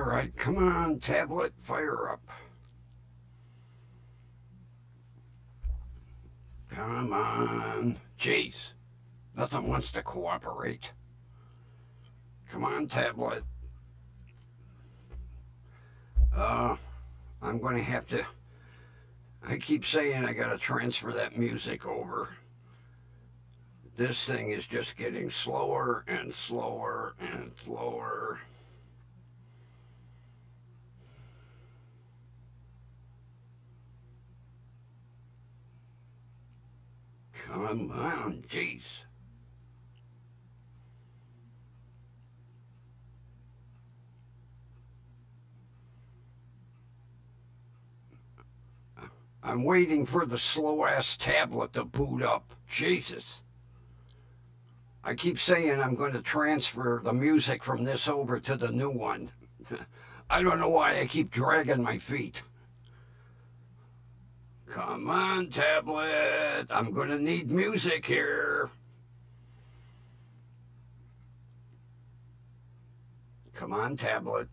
right, come on, tablet, fire up. Come on. Jeez, nothing wants to cooperate. Come on, tablet. Uh, I'm going to have to. I keep saying I got to transfer that music over. This thing is just getting slower and slower and slower. Come on, jeez. I'm waiting for the slow ass tablet to boot up. Jesus. I keep saying I'm going to transfer the music from this over to the new one. I don't know why I keep dragging my feet. Come on, tablet. I'm going to need music here. Come on, tablet.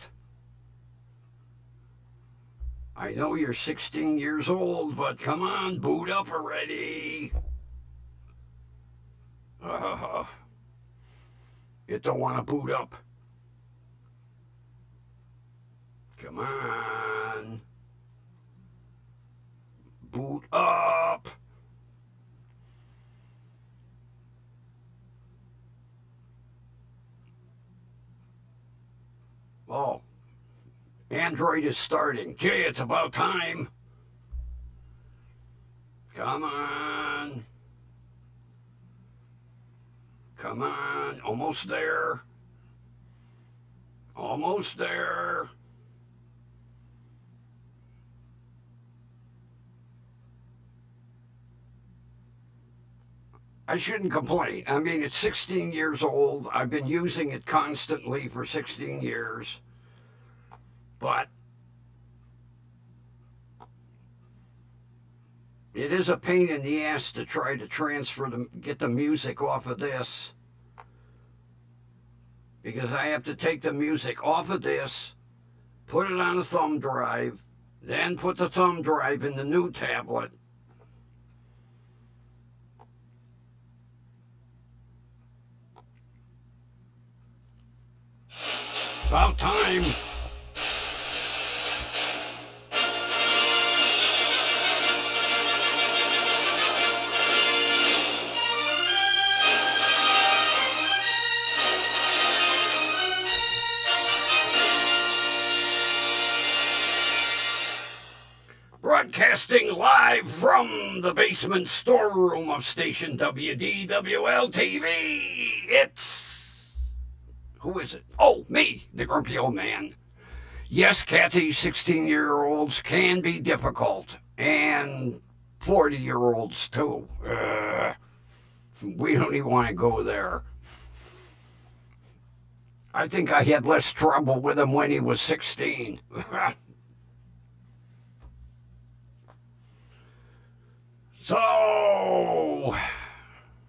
I know you're 16 years old, but come on, boot up already. Uh, it don't want to boot up. Come on. Boot up. Oh, Android is starting. Gee, it's about time. Come on. Come on. Almost there. Almost there. I shouldn't complain. I mean, it's 16 years old. I've been using it constantly for 16 years. But it is a pain in the ass to try to get the music off of this. Because I have to take the music off of this, put it on a thumb drive, then put the thumb drive in the new tablet. About time. Broadcasting live from the basement storeroom of station WDWL TV. It's... Who is it? Oh, me, the grumpy old man. Yes, Kathy, 16-year-olds can be difficult. And 40-year-olds, too. We don't even want to go there. I think I had less trouble with him when he was 16. So,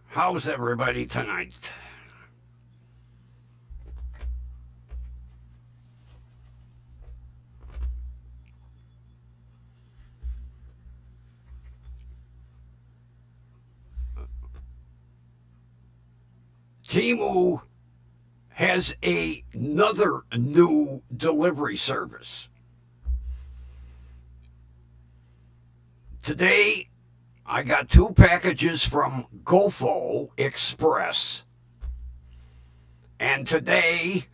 how's everybody tonight? Timu has another new delivery service. Today, I got 2 packages from GoFo Express. And today,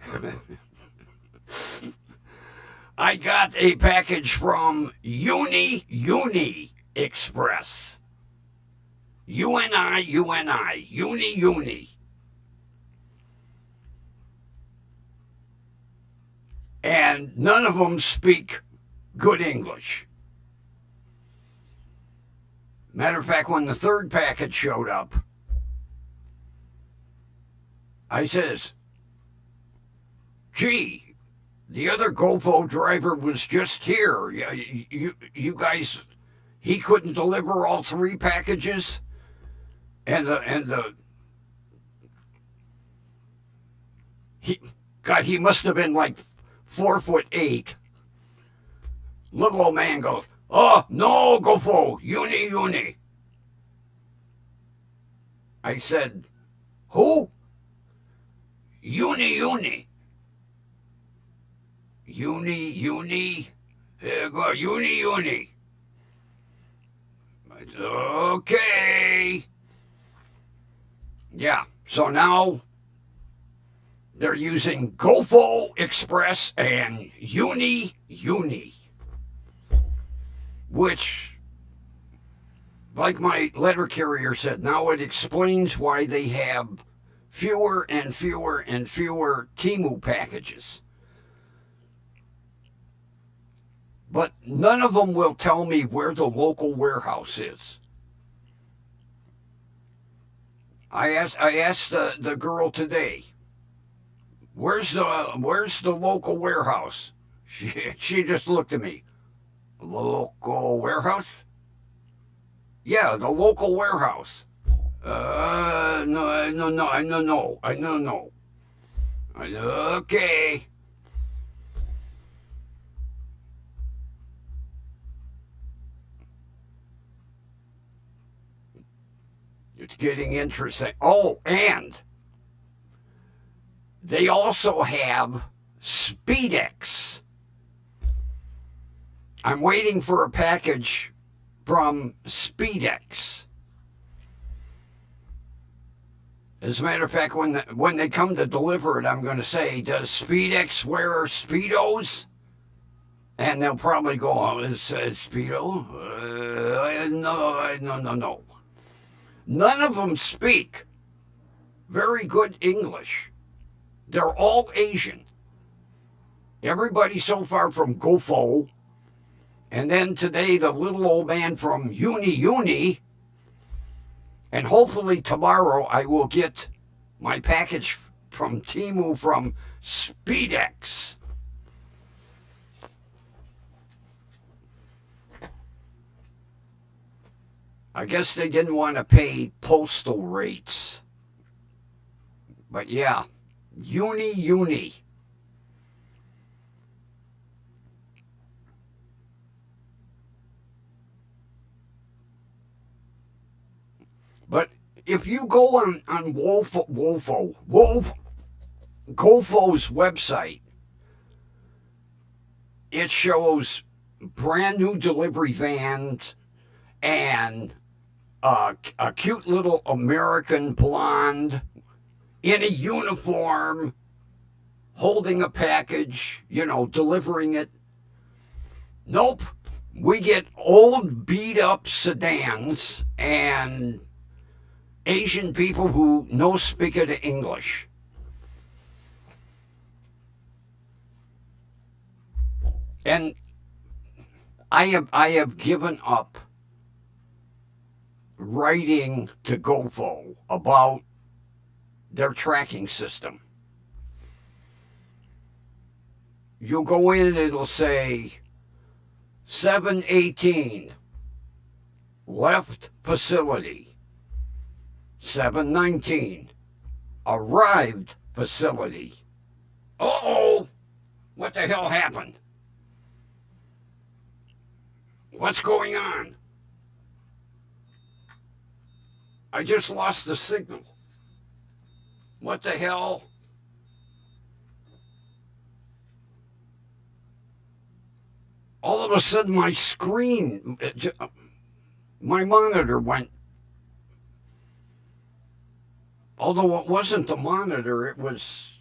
I got a package from Uni Express. Uni. And none of them speak good English. Matter of fact, when the third package showed up, I says, gee, the other GoFo driver was just here. You guys, he couldn't deliver all 3 packages? He must have been like 4'8". Little old man goes, "Oh, no, go for uni. I said, "Who?" Uni. Uni. Here go, uni. I said, okay. Yeah, so now they're using GoFo Express and Uni, which, like my letter carrier said, now it explains why they have fewer and fewer Temu packages. But none of them will tell me where the local warehouse is. I asked the girl today, where's the local warehouse? She just looked at me. Local warehouse? Yeah, the local warehouse. No. Okay. It's getting interesting. Oh, and they also have Speedex. I'm waiting for a package from Speedex. As a matter of fact, when they come to deliver it, I'm going to say, does Speedex wear Speedos? And they'll probably go, oh, it says Speedo. No. None of them speak very good English. They're all Asian. Everybody so far from GoFo. And then today, the little old man from Uni. And hopefully tomorrow I will get my package from Temu from Speedex. I guess they didn't want to pay postal rates. But yeah, Uni. But if you go on GoFo's website, it shows brand new delivery vans and a cute little American blonde in a uniform holding a package, delivering it. Nope. We get old beat up sedans and Asian people who no speak of English. And I have given up writing to GoFo about their tracking system. You'll go in and it'll say 718 left facility. 719 arrived facility. Uh-oh, what the hell happened? What's going on? I just lost the signal. What the hell? All of a sudden my screen, my monitor went. Although it wasn't the monitor, it was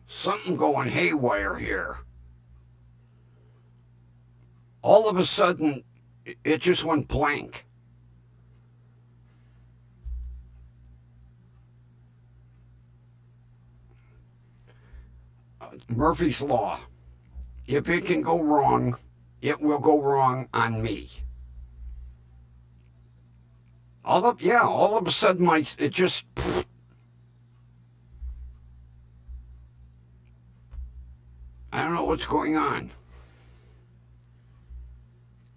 something going haywire here. All of a sudden, it just went blank. Murphy's Law. If it can go wrong, it will go wrong on me. All of a sudden, it just. I don't know what's going on.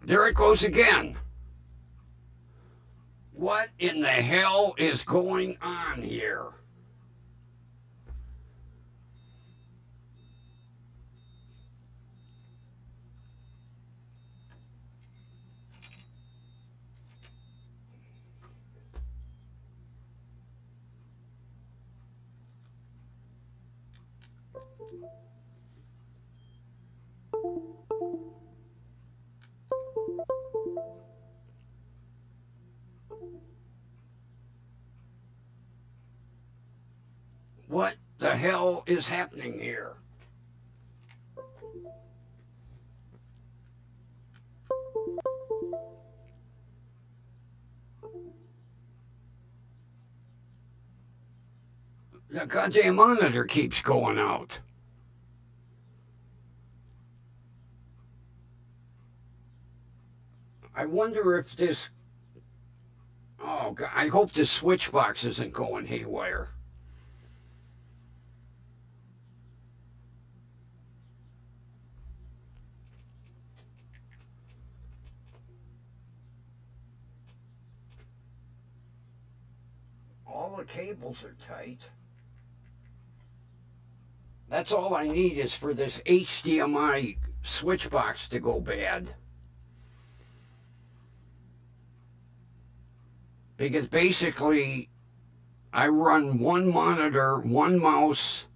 There it goes again. What in the hell is going on here? What the hell is happening here? The goddamn monitor keeps going out. I wonder if this. Oh, God, I hope this switch box isn't going haywire. All the cables are tight. That's all I need is for this HDMI switch box to go bad. Because basically, I run one monitor, one mouse,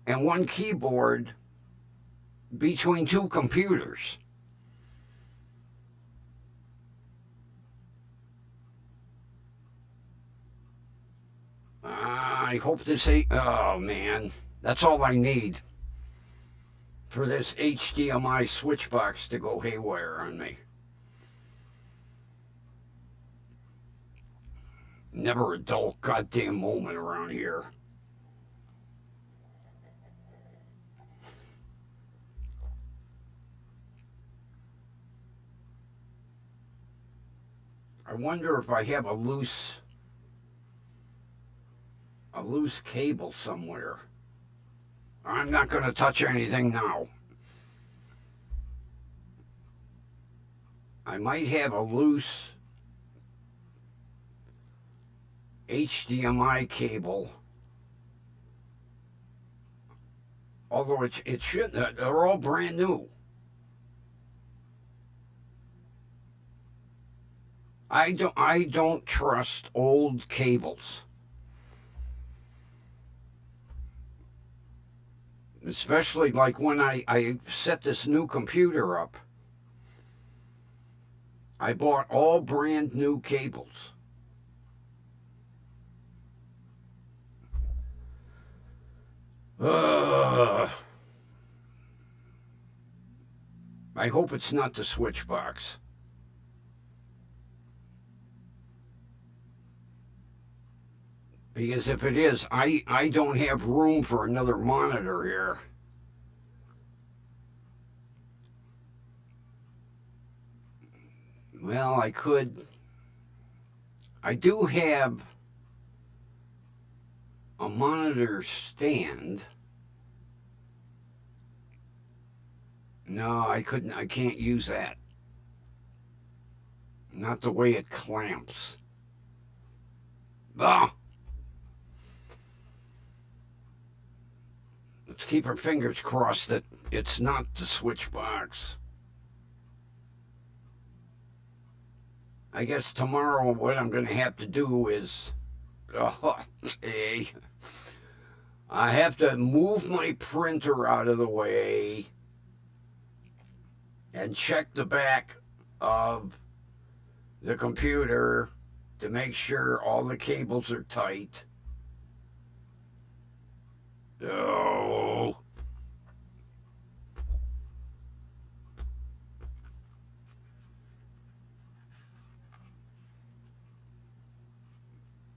and one keyboard between two computers. I hope this ain't. Oh man, that's all I need for this HDMI switch box to go haywire on me. Never a dull goddamn moment around here. I wonder if I have a loose cable somewhere. I'm not going to touch anything now. I might have a loose HDMI cable. Although it shouldn't. They're all brand new. I don't trust old cables. Especially like when I set this new computer up. I bought all brand new cables. I hope it's not the switch box. Because if it is, I don't have room for another monitor here. Well, I could. I do have a monitor stand. No, I couldn't. I can't use that. Not the way it clamps. Ah. Let's keep our fingers crossed that it's not the switch box. I guess tomorrow what I'm going to have to do is, I have to move my printer out of the way and check the back of the computer to make sure all the cables are tight. Oh.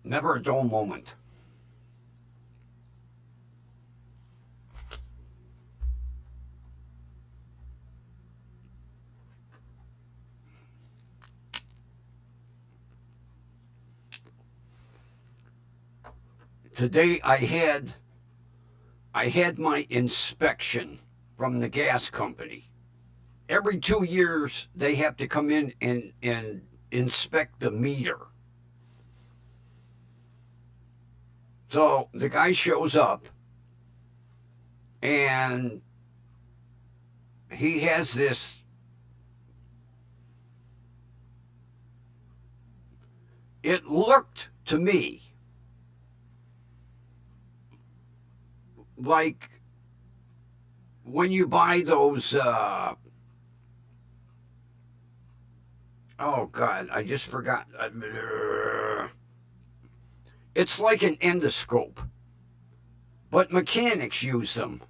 Never a dull moment. Today I had my inspection from the gas company. Every 2 years they have to come in and inspect the meter. So the guy shows up and he has this it looked to me like when you buy those, oh God, I just forgot. It's like an endoscope, but mechanics use them.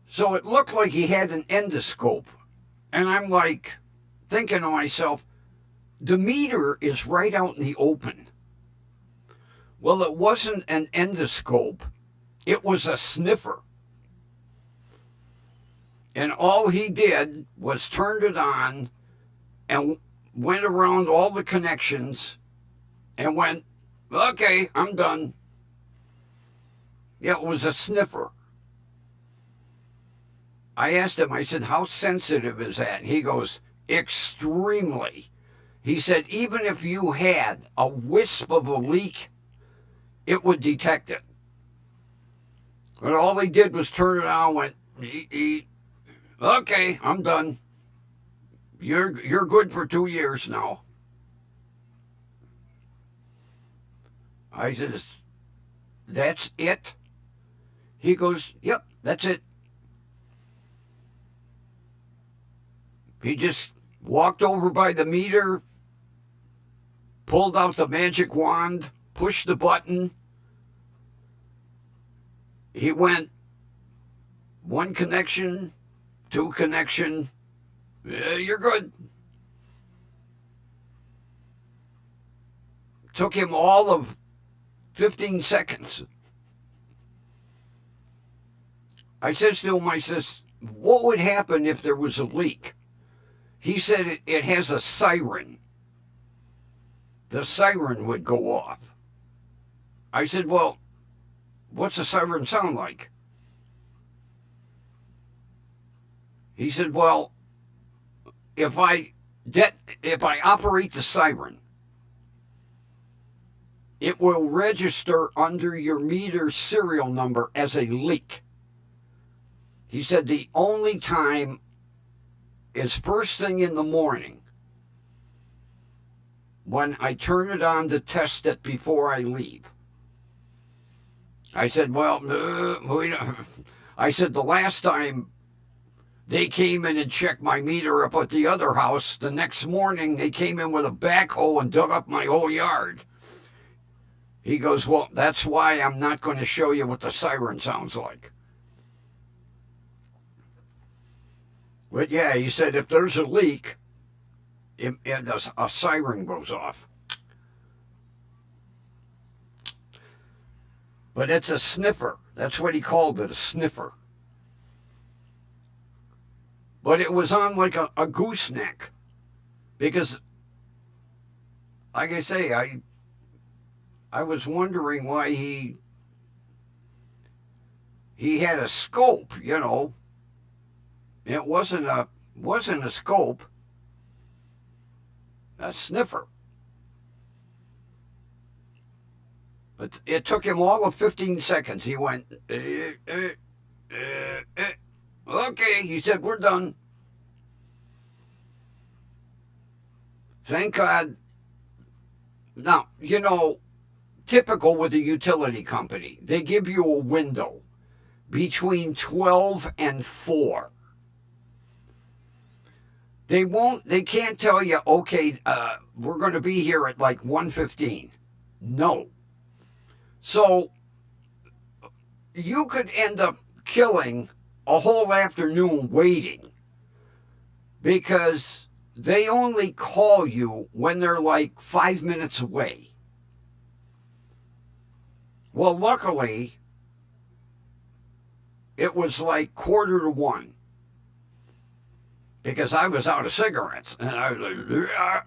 So it looked like he had an endoscope. And I'm like thinking to myself, the meter is right out in the open. Well, it wasn't an endoscope, it was a sniffer. And all he did was turned it on and went around all the connections and went, okay, I'm done. Yeah, it was a sniffer. I asked him, I said, how sensitive is that? He goes, extremely. He said, even if you had a wisp of a leak, it would detect it. But all he did was turn it on, went, okay, I'm done. You're good for 2 years now. I said, that's it? He goes, yep, that's it. He just walked over by the meter, pulled out the magic wand, pushed the button. He went one connection, two connection. You're good. Took him all of 15 seconds. I says to him, I says, what would happen if there was a leak? He said it has a siren. The siren would go off. I said, well, what's a siren sound like? He said, well, if I operate the siren, it will register under your meter serial number as a leak. He said the only time is first thing in the morning when I turn it on to test it before I leave. I said, well, I said the last time they came in and checked my meter up at the other house, the next morning they came in with a backhoe and dug up my whole yard. He goes, well, that's why I'm not going to show you what the siren sounds like. But yeah, he said if there's a leak, a siren goes off. But it's a sniffer. That's what he called it, a sniffer. But it was on like a gooseneck. Because, like I say, I was wondering why he had a scope, you know. It wasn't a scope, a sniffer. But it took him all of 15 seconds. He went, okay. He said, we're done. Thank God. Now, you know, typical with a utility company, they give you a window between 12 and 4. They can't tell you, okay, we're going to be here at like 1:15. No. So you could end up killing a whole afternoon waiting because they only call you when they're like 5 minutes away. Well, luckily, it was like 1:45. Because I was out of cigarettes. And I was like, yeah.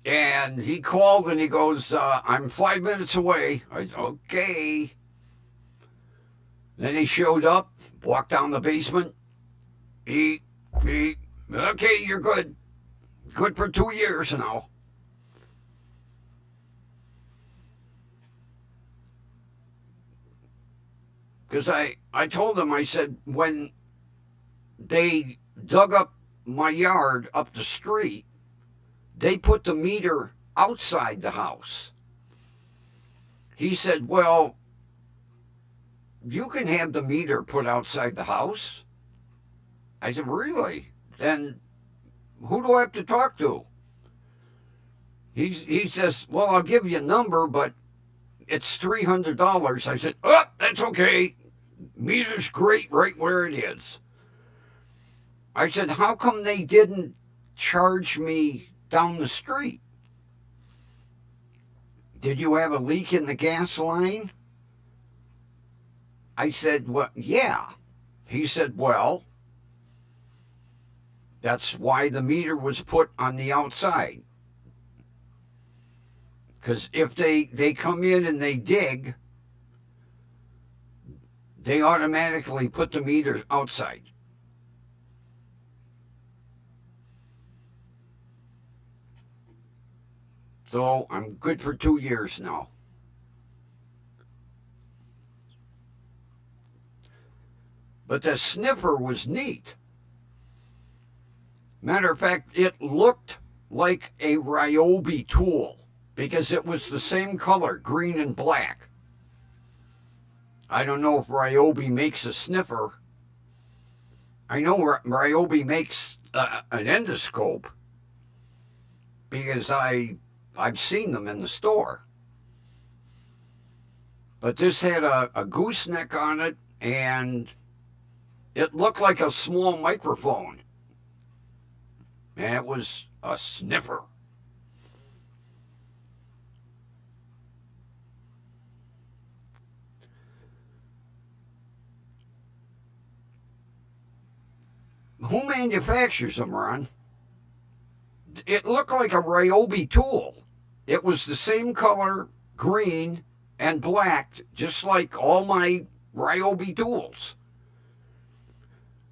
And he called and he goes, I'm 5 minutes away. I said, okay. Then he showed up, walked down the basement. Eat. Okay, you're good. Good for 2 years now. Because I told him, I said, when they dug up my yard up the street, they put the meter outside the house. He said, well, you can have the meter put outside the house. I said, really? Then who do I have to talk to? He says, well, I'll give you a number, but it's $300. I said, oh, that's okay. Meter's great right where it is. I said, how come they didn't charge me down the street? Did you have a leak in the gas line? I said, well, yeah. He said, well, that's why the meter was put on the outside. Because if they come in and they dig, they automatically put the meter outside. So I'm good for 2 years now. But the sniffer was neat. Matter of fact, it looked like a Ryobi tool because it was the same color, green and black. I don't know if Ryobi makes a sniffer. I know Ryobi makes an endoscope because I've seen them in the store. But this had a gooseneck on it, and it looked like a small microphone. And it was a sniffer. Who manufactures them, Ron? It looked like a Ryobi tool. It was the same color, green and black, just like all my Ryobi tools.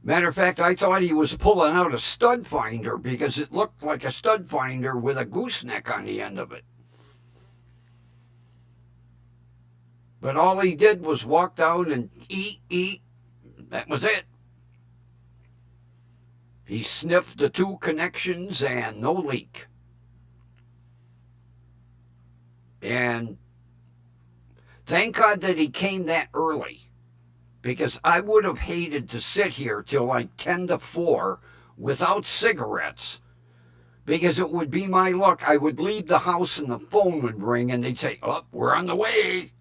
Matter of fact, I thought he was pulling out a stud finder because it looked like a stud finder with a gooseneck on the end of it. But all he did was walk down and eat. That was it. He sniffed the two connections and no leak. And thank God that he came that early, because I would have hated to sit here till like 10 to 4 without cigarettes, because it would be my luck. I would leave the house and the phone would ring and they'd say, oh, we're on the way.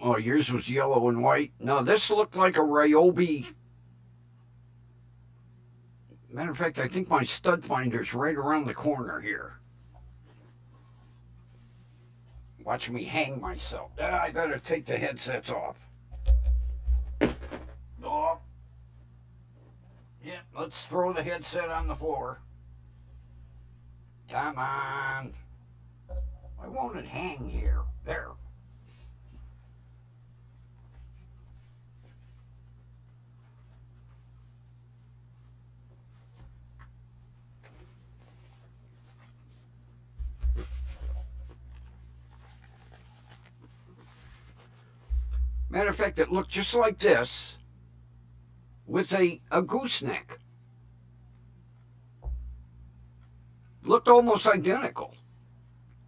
Oh, yours was yellow and white? No, this looked like a Ryobi. Matter of fact, I think my stud finder's right around the corner here. Watch me hang myself. I better take the headsets off. Oh. Yeah, let's throw the headset on the floor. Come on. Why won't it hang here? There. Matter of fact, it looked just like this with a gooseneck. Looked almost identical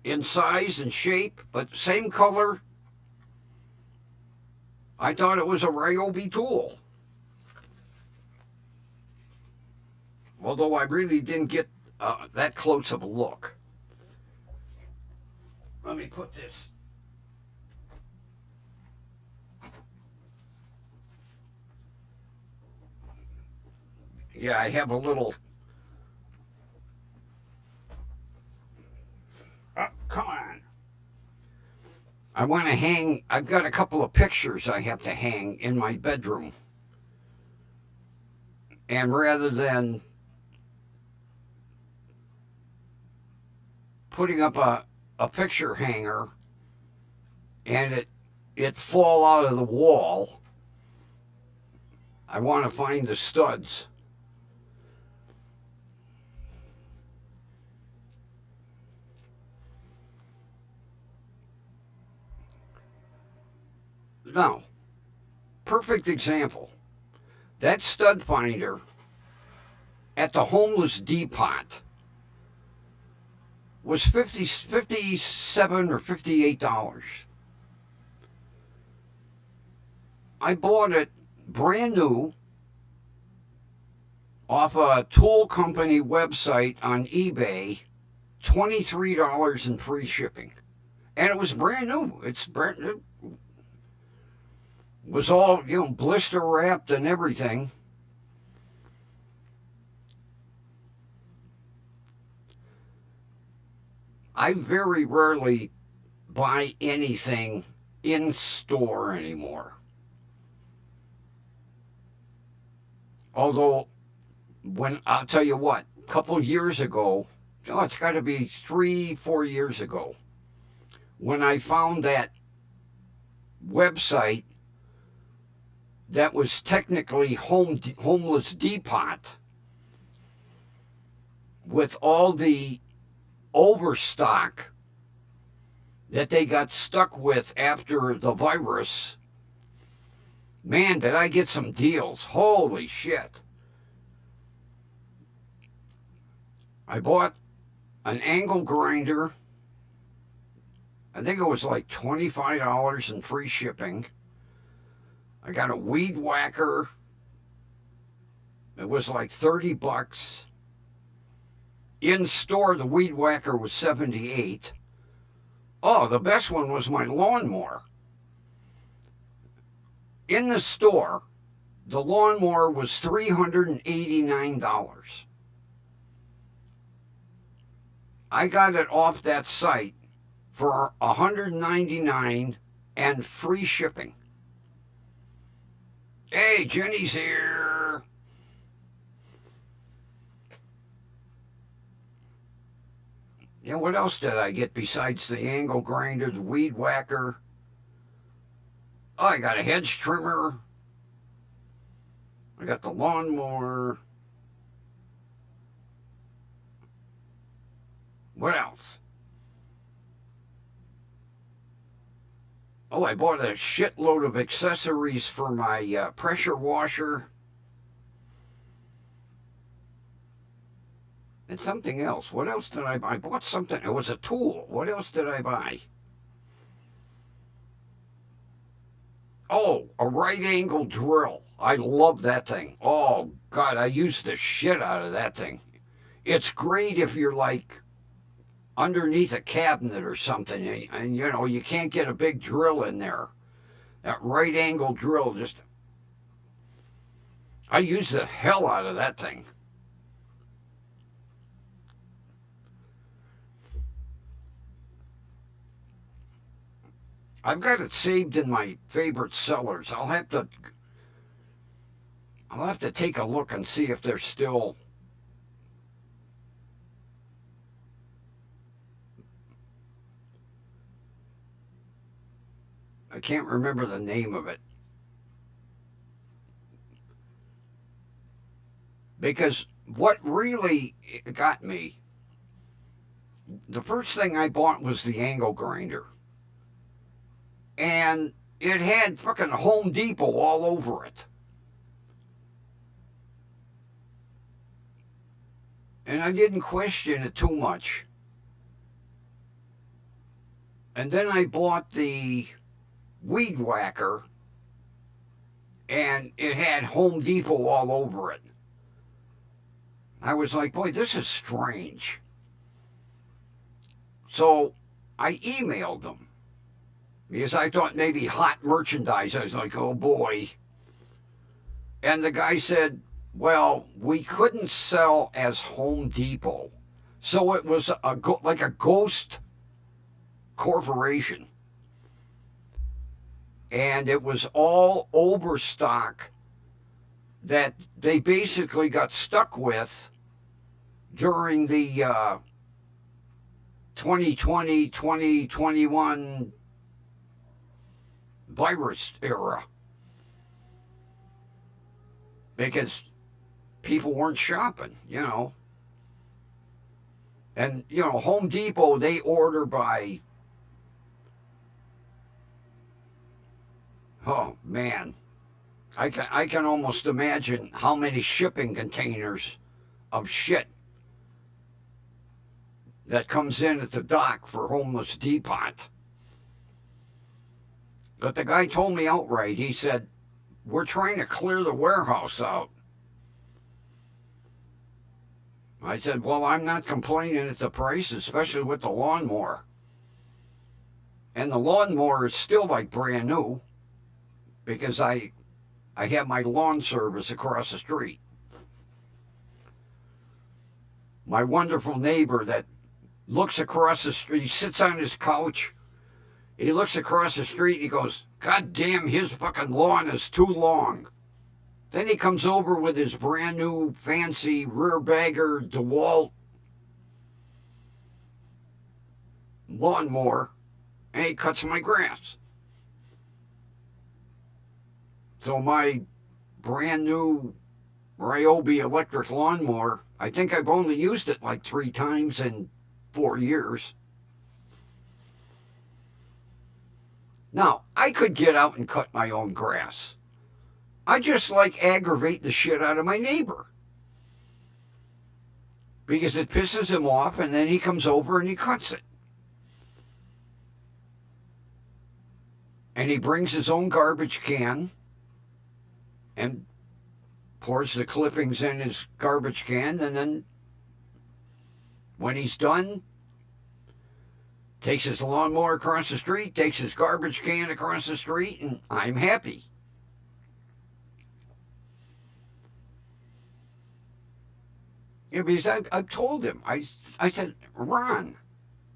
in size and shape, but same color. I thought it was a Ryobi tool. Although I really didn't get that close of a look. Let me put this. Yeah, I have a little. Come on. I want to hang. I've got a couple of pictures I have to hang in my bedroom. And rather than putting up a picture hanger and it fall out of the wall, I want to find the studs. Now, perfect example. That stud finder at the homeless depot was 57 or $58. I bought it brand new off a tool company website on eBay, $23 in free shipping. And it was brand new. It's brand new. It was all, blister wrapped and everything. I very rarely buy anything in store anymore. Although, I'll tell you what, a couple years ago, it's got to be 3-4 years ago, when I found that website that was technically homeless depot with all the overstock that they got stuck with after the virus. Man, did I get some deals. Holy shit. I bought an angle grinder. I think it was like $25 in free shipping. I got a weed whacker. It was like $30. In store, the weed whacker was $78. Oh, the best one was my lawnmower. In the store, the lawnmower was $389. I got it off that site for $199 and free shipping. Hey, Jenny's here. What else did I get besides the angle grinder, the weed whacker? Oh, I got a hedge trimmer. I got the lawnmower. What else? Oh, I bought a shitload of accessories for my pressure washer. And something else. What else did I buy? I bought something. It was a tool. What else did I buy? Oh, a right angle drill. I love that thing. Oh, God, I use the shit out of that thing. It's great if you're like underneath a cabinet or something and you can't get a big drill in there. That right angle drill, I use the hell out of that thing. I've got it saved in my favorite sellers. I'll have to take a look and see if they're still. I can't remember the name of it. Because what really got me, the first thing I bought was the angle grinder. And it had fucking Home Depot all over it. And I didn't question it too much. And then I bought the weed whacker, and it had Home Depot all over it. I was like, boy, this is strange. So I emailed them because I thought maybe hot merchandise. I was like, oh boy. And the guy said, well, we couldn't sell as Home Depot. So it was like a ghost corporation. And it was all overstock that they basically got stuck with during the 2020, 2021 virus era. Because people weren't shopping, And, Home Depot, they order by, oh, man, I can almost imagine how many shipping containers of shit that comes in at the dock for Homeless Depot. But the guy told me outright, he said, we're trying to clear the warehouse out. I said, well, I'm not complaining at the price, especially with the lawnmower. And the lawnmower is still like brand new because I have my lawn service across the street. My wonderful neighbor that looks across the street, he sits on his couch, he looks across the street and he goes, God damn, his fucking lawn is too long. Then he comes over with his brand new fancy rear bagger DeWalt lawnmower and he cuts my grass. So my brand new Ryobi electric lawnmower, I think I've only used it like 3 times in 4 years. Now, I could get out and cut my own grass. I just like aggravate the shit out of my neighbor. Because it pisses him off and then he comes over and he cuts it. And he brings his own garbage can and pours the clippings in his garbage can, and then when he's done, takes his lawnmower across the street, takes his garbage can across the street, and I'm happy. Yeah, because I've told him, I said, Ron,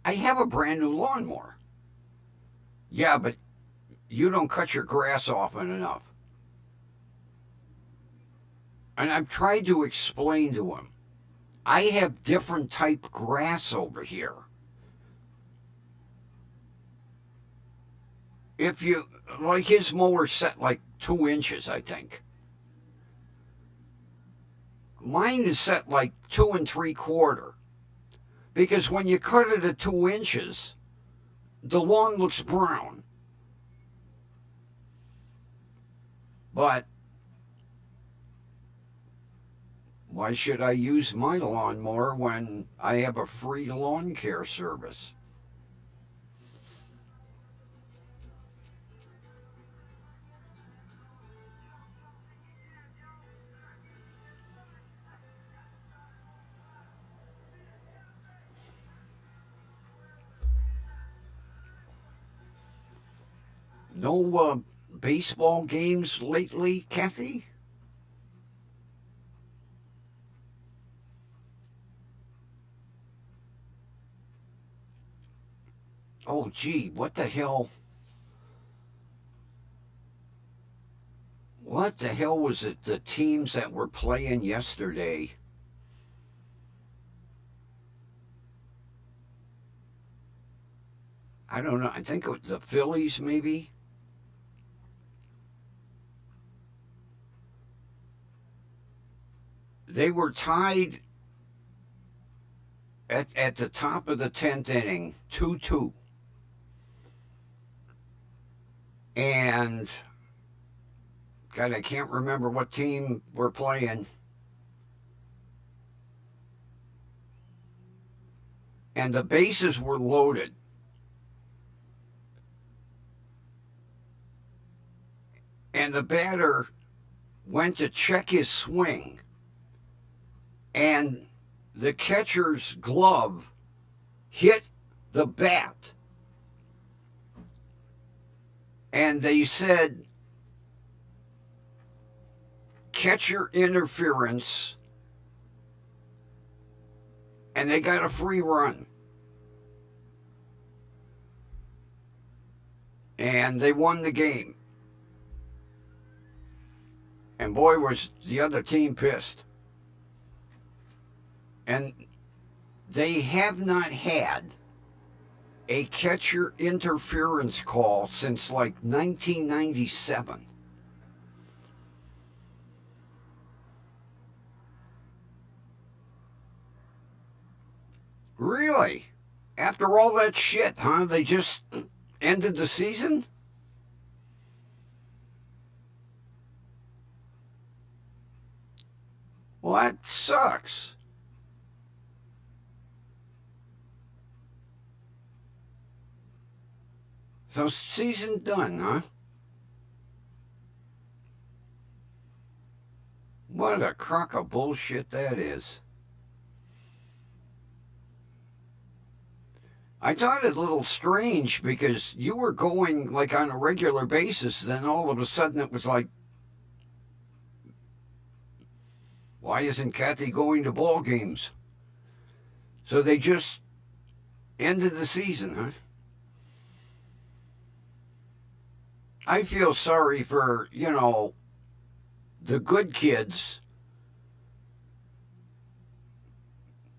I have a brand new lawnmower. Yeah, but you don't cut your grass often enough. And I've tried to explain to him, I have different type grass over here. If you, like his mower's set like 2 inches, I think. Mine is set like 2 3/4. Because when you cut it at 2 inches, the lawn looks brown. But why should I use my lawnmower when I have a free lawn care service? No baseball games lately, Kathy? Oh, gee, what the hell? What the hell was it? The teams that were playing yesterday? I don't know. I think it was the Phillies, maybe. They were tied at the top of the 10th inning, 2-2. And, God, I can't remember what team we're playing. And the bases were loaded. And the batter went to check his swing. And the catcher's glove hit the bat. And they said, catcher interference, and they got a free run. And they won the game. And boy, was the other team pissed. And they have not had a catcher interference call since like 1997. Really? After all that shit, huh? They just ended the season? Well, that sucks. So season done, huh? What a crock of bullshit that is. I thought it a little strange because you were going like on a regular basis. Then all of a sudden it was like, why isn't Kathy going to ball games? So they just ended the season, huh? I feel sorry for, the good kids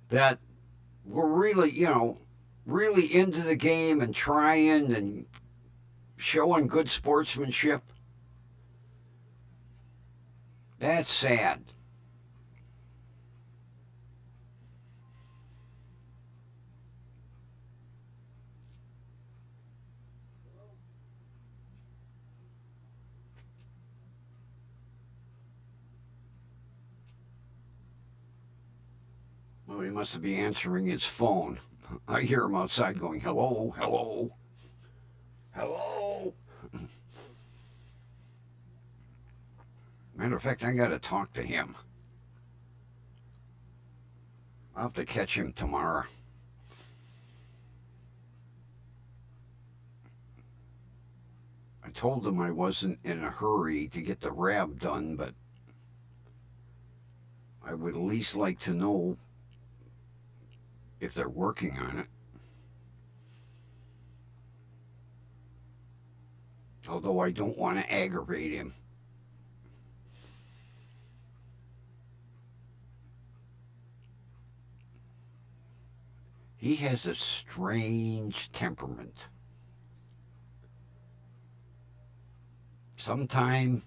that were really, really into the game and trying and showing good sportsmanship. That's sad. Well, he must be answering his phone. I hear him outside going, hello, hello, hello. Matter of fact, I got to talk to him. I'll have to catch him tomorrow. I told him I wasn't in a hurry to get the RAB done, but I would at least like to know if they're working on it. Although I don't want to aggravate him. He has a strange temperament. Sometimes,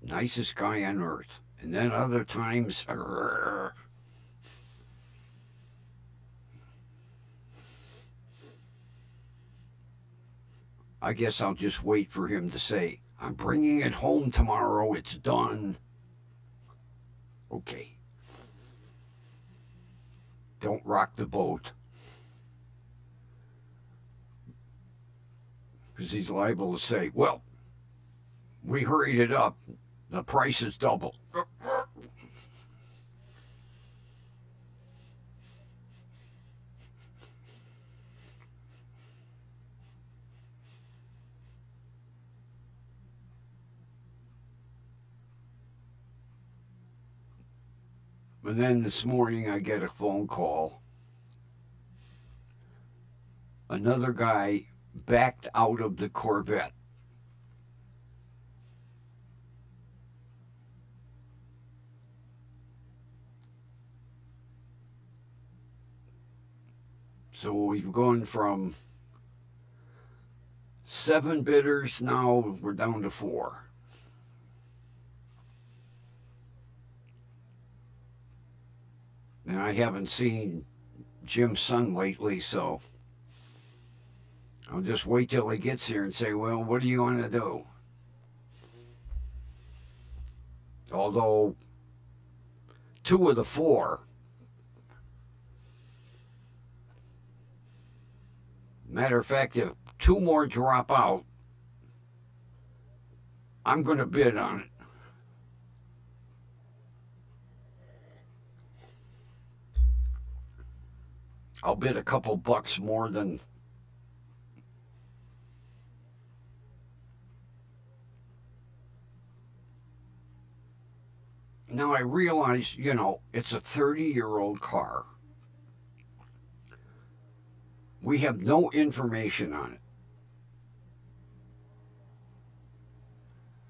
nicest guy on earth. And then other times, I guess I'll just wait for him to say, I'm bringing it home tomorrow. It's done. Okay. Don't rock the boat. Because he's liable to say, well, we hurried it up. The price is double. And then this morning I get a phone call. Another guy backed out of the Corvette. So we've gone from 7 bidders, now we're down to 4. And I haven't seen Jim's son lately, so I'll just wait till he gets here and say, well, what do you want to do? Although 2 of the 4, matter of fact, if 2 more drop out, I'm going to bid on it. I'll bid a couple bucks more than now. I realize, it's a 30-year-old car. We have no information on it.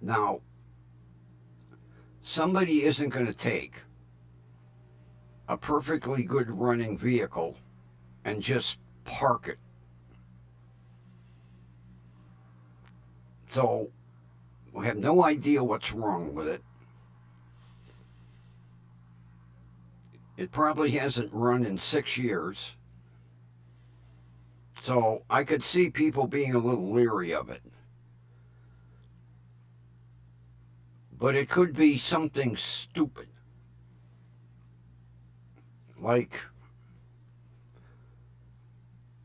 Now, somebody isn't going to take a perfectly good running vehicle and just park it. So we have no idea what's wrong with it. It probably hasn't run in 6 years. So I could see people being a little leery of it. But it could be something stupid. like,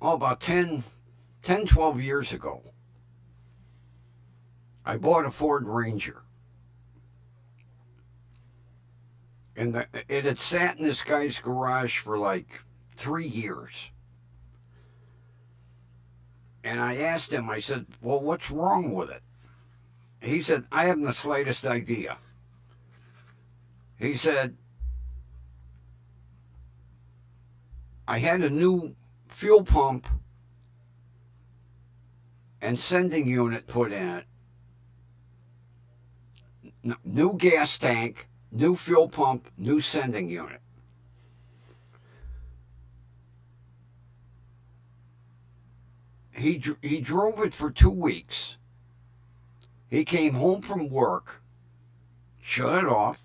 about 12 years ago, I bought a Ford Ranger. And it had sat in this guy's garage for like 3 years. And I asked him, I said, well, what's wrong with it? He said, I haven't the slightest idea. He said, I had a new fuel pump and sending unit put in it. New gas tank, new fuel pump, new sending unit. He drove it for 2 weeks. He came home from work, shut it off,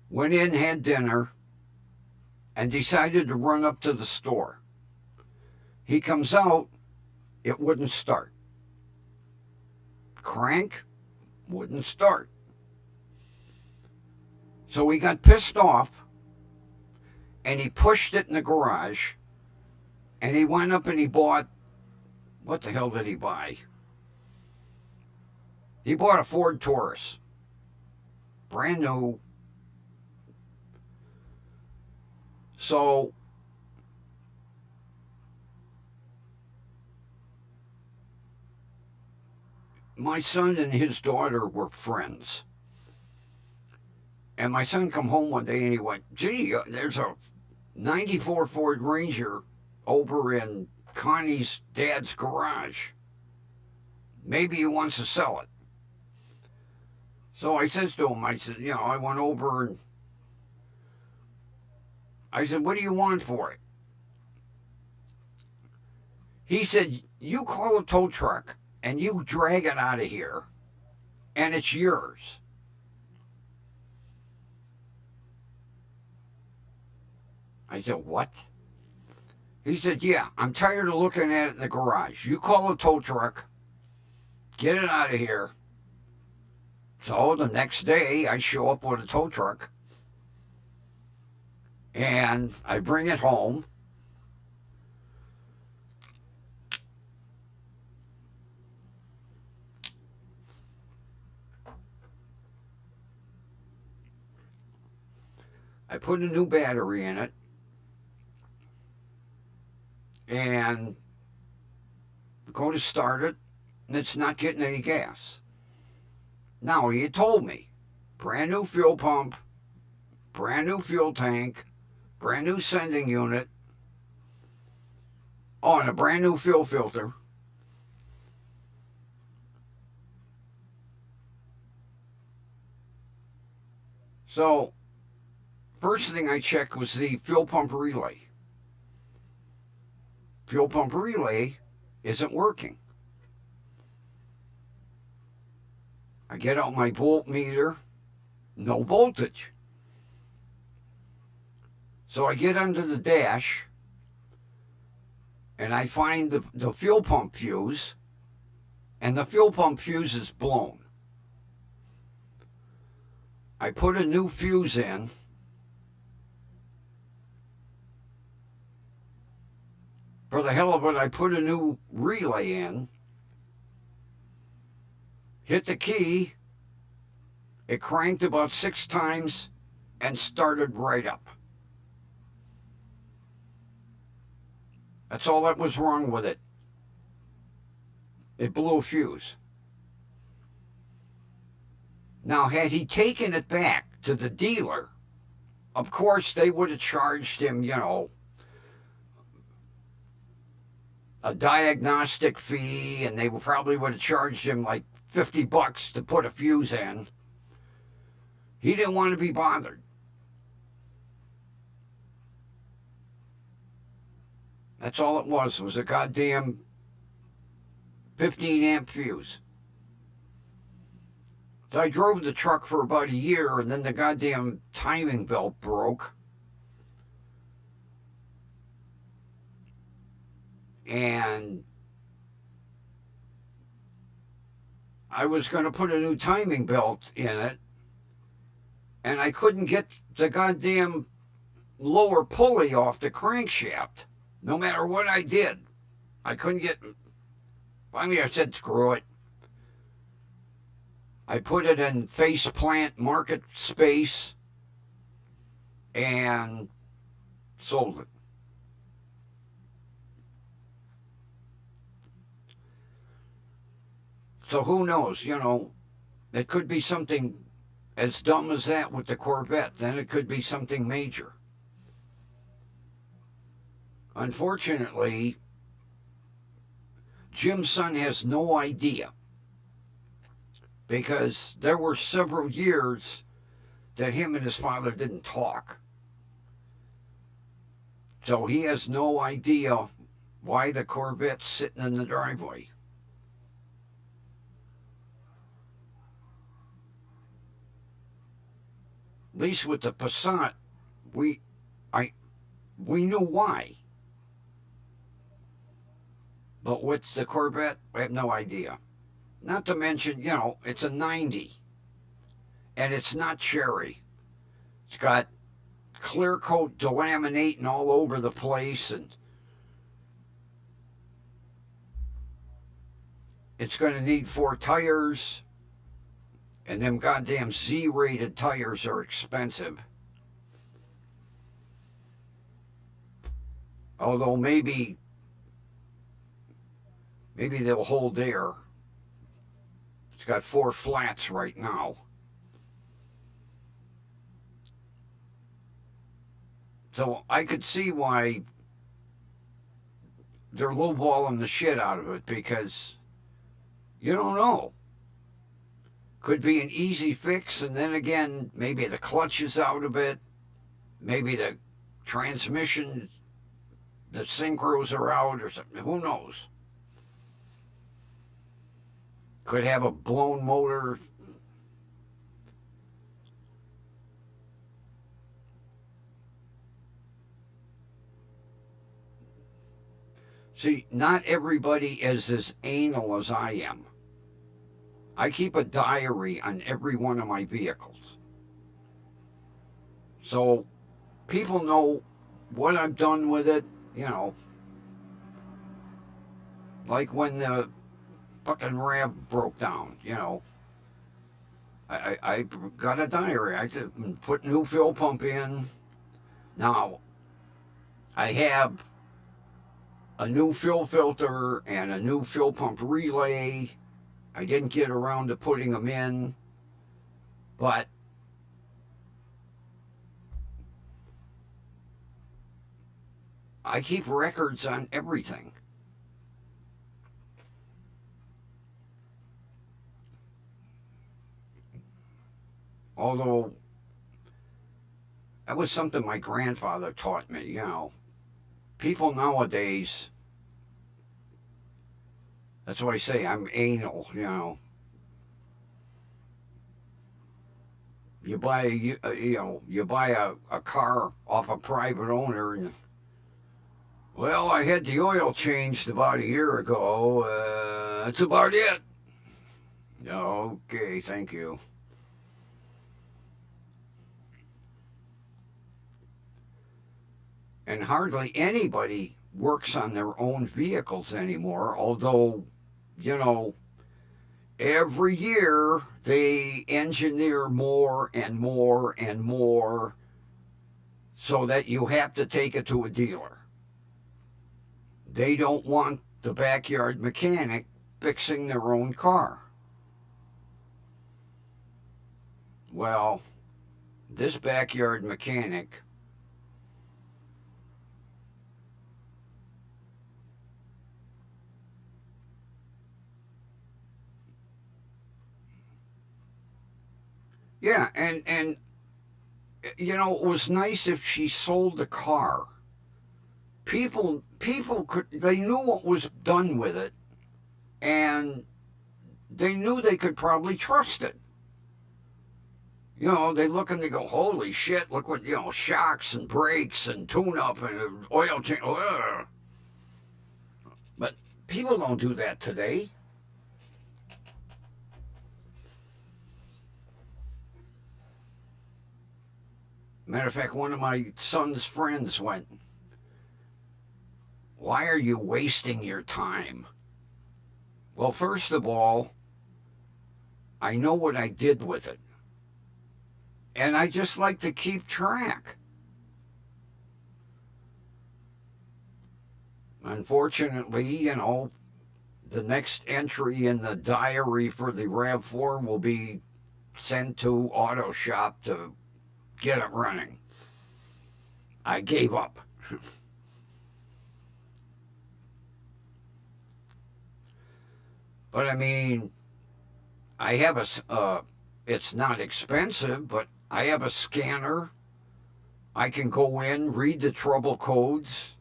went in, had dinner, and decided to run up to the store. He comes out, it wouldn't start. Crank, wouldn't start. So he got pissed off, and he pushed it in the garage, and he went up and he bought, what the hell did he buy? He bought a Ford Taurus, brand new. So my son and his daughter were friends. And my son come home one day and he went, gee, there's a 94 Ford Ranger over in Connie's dad's garage. Maybe he wants to sell it. So I says to him, I said, I went over and I said, what do you want for it? He said, you call a tow truck and you drag it out of here and it's yours. I said, what? He said, yeah, I'm tired of looking at it in the garage. You call a tow truck, get it out of here. So the next day I show up with a tow truck and I bring it home. I put a new battery in it and go to start it, and it's not getting any gas. Now, he had told me, brand new fuel pump, brand new fuel tank, brand new sending unit, and a brand new fuel filter. So, first thing I checked was the fuel pump relay. Fuel pump relay isn't working. I get out my voltmeter, no voltage. So I get under the dash and I find the fuel pump fuse, and the fuel pump fuse is blown. I put a new fuse in. For the hell of it, I put a new relay in, hit the key, it cranked about 6 times and started right up. That's all that was wrong with it. It blew a fuse. Now, had he taken it back to the dealer, of course they would have charged him, a diagnostic fee, and they probably would have charged him like $50 to put a fuse in. He didn't want to be bothered. That's all it was a goddamn 15 amp fuse. So I drove the truck for about a year, and then the goddamn timing belt broke. And I was going to put a new timing belt in it, and I couldn't get the goddamn lower pulley off the crankshaft. No matter what I did, I couldn't get. Finally, I said, screw it. I put it in faceplant market space and sold it. So who knows? It could be something as dumb as that with the Corvette. Then it could be something major. Unfortunately, Jim's son has no idea because there were several years that him and his father didn't talk. So he has no idea why the Corvette's sitting in the driveway. At least with the Passat, we knew why. But with the Corvette, I have no idea. Not to mention, it's a 90. And it's not cherry. It's got clear coat delaminating all over the place, and it's going to need 4 tires. And them goddamn Z-rated tires are expensive. Although maybe they'll hold air. It's got 4 flats right now. So I could see why they're lowballing the shit out of it, because you don't know. Could be an easy fix, and then again, maybe the clutch is out of it. Maybe the transmission, the synchros are out or something. Who knows? Could have a blown motor. See, not everybody is as anal as I am. I keep a diary on every one of my vehicles. So people know what I've done with it, Like when the fucking Rav broke down, I got a diary. I put new fuel pump in. Now, I have a new fuel filter and a new fuel pump relay. I didn't get around to putting them in, but I keep records on everything. Although, that was something my grandfather taught me, People nowadays, that's why I say I'm anal, You buy, you buy a car off a private owner, and well, I had the oil changed about a year ago. That's about it. Okay, thank you. And hardly anybody works on their own vehicles anymore, although, every year they engineer more and more and more so that you have to take it to a dealer. They don't want the backyard mechanic fixing their own car. Well, this backyard mechanic yeah, and it was nice if she sold the car. People they knew what was done with it, and they knew they could probably trust it. They look and they go, holy shit, look what, shocks and brakes and tune-up and oil change. Ugh. But people don't do that today. Matter of fact, one of my son's friends went, "Why are you wasting your time?" Well, first of all, I know what I did with it. And I just like to keep track. Unfortunately, the next entry in the diary for the RAV4 will be sent to Auto Shop to get it running. I gave up. But I mean, I have it's not expensive, but I have a scanner. I can go in, read the trouble codes.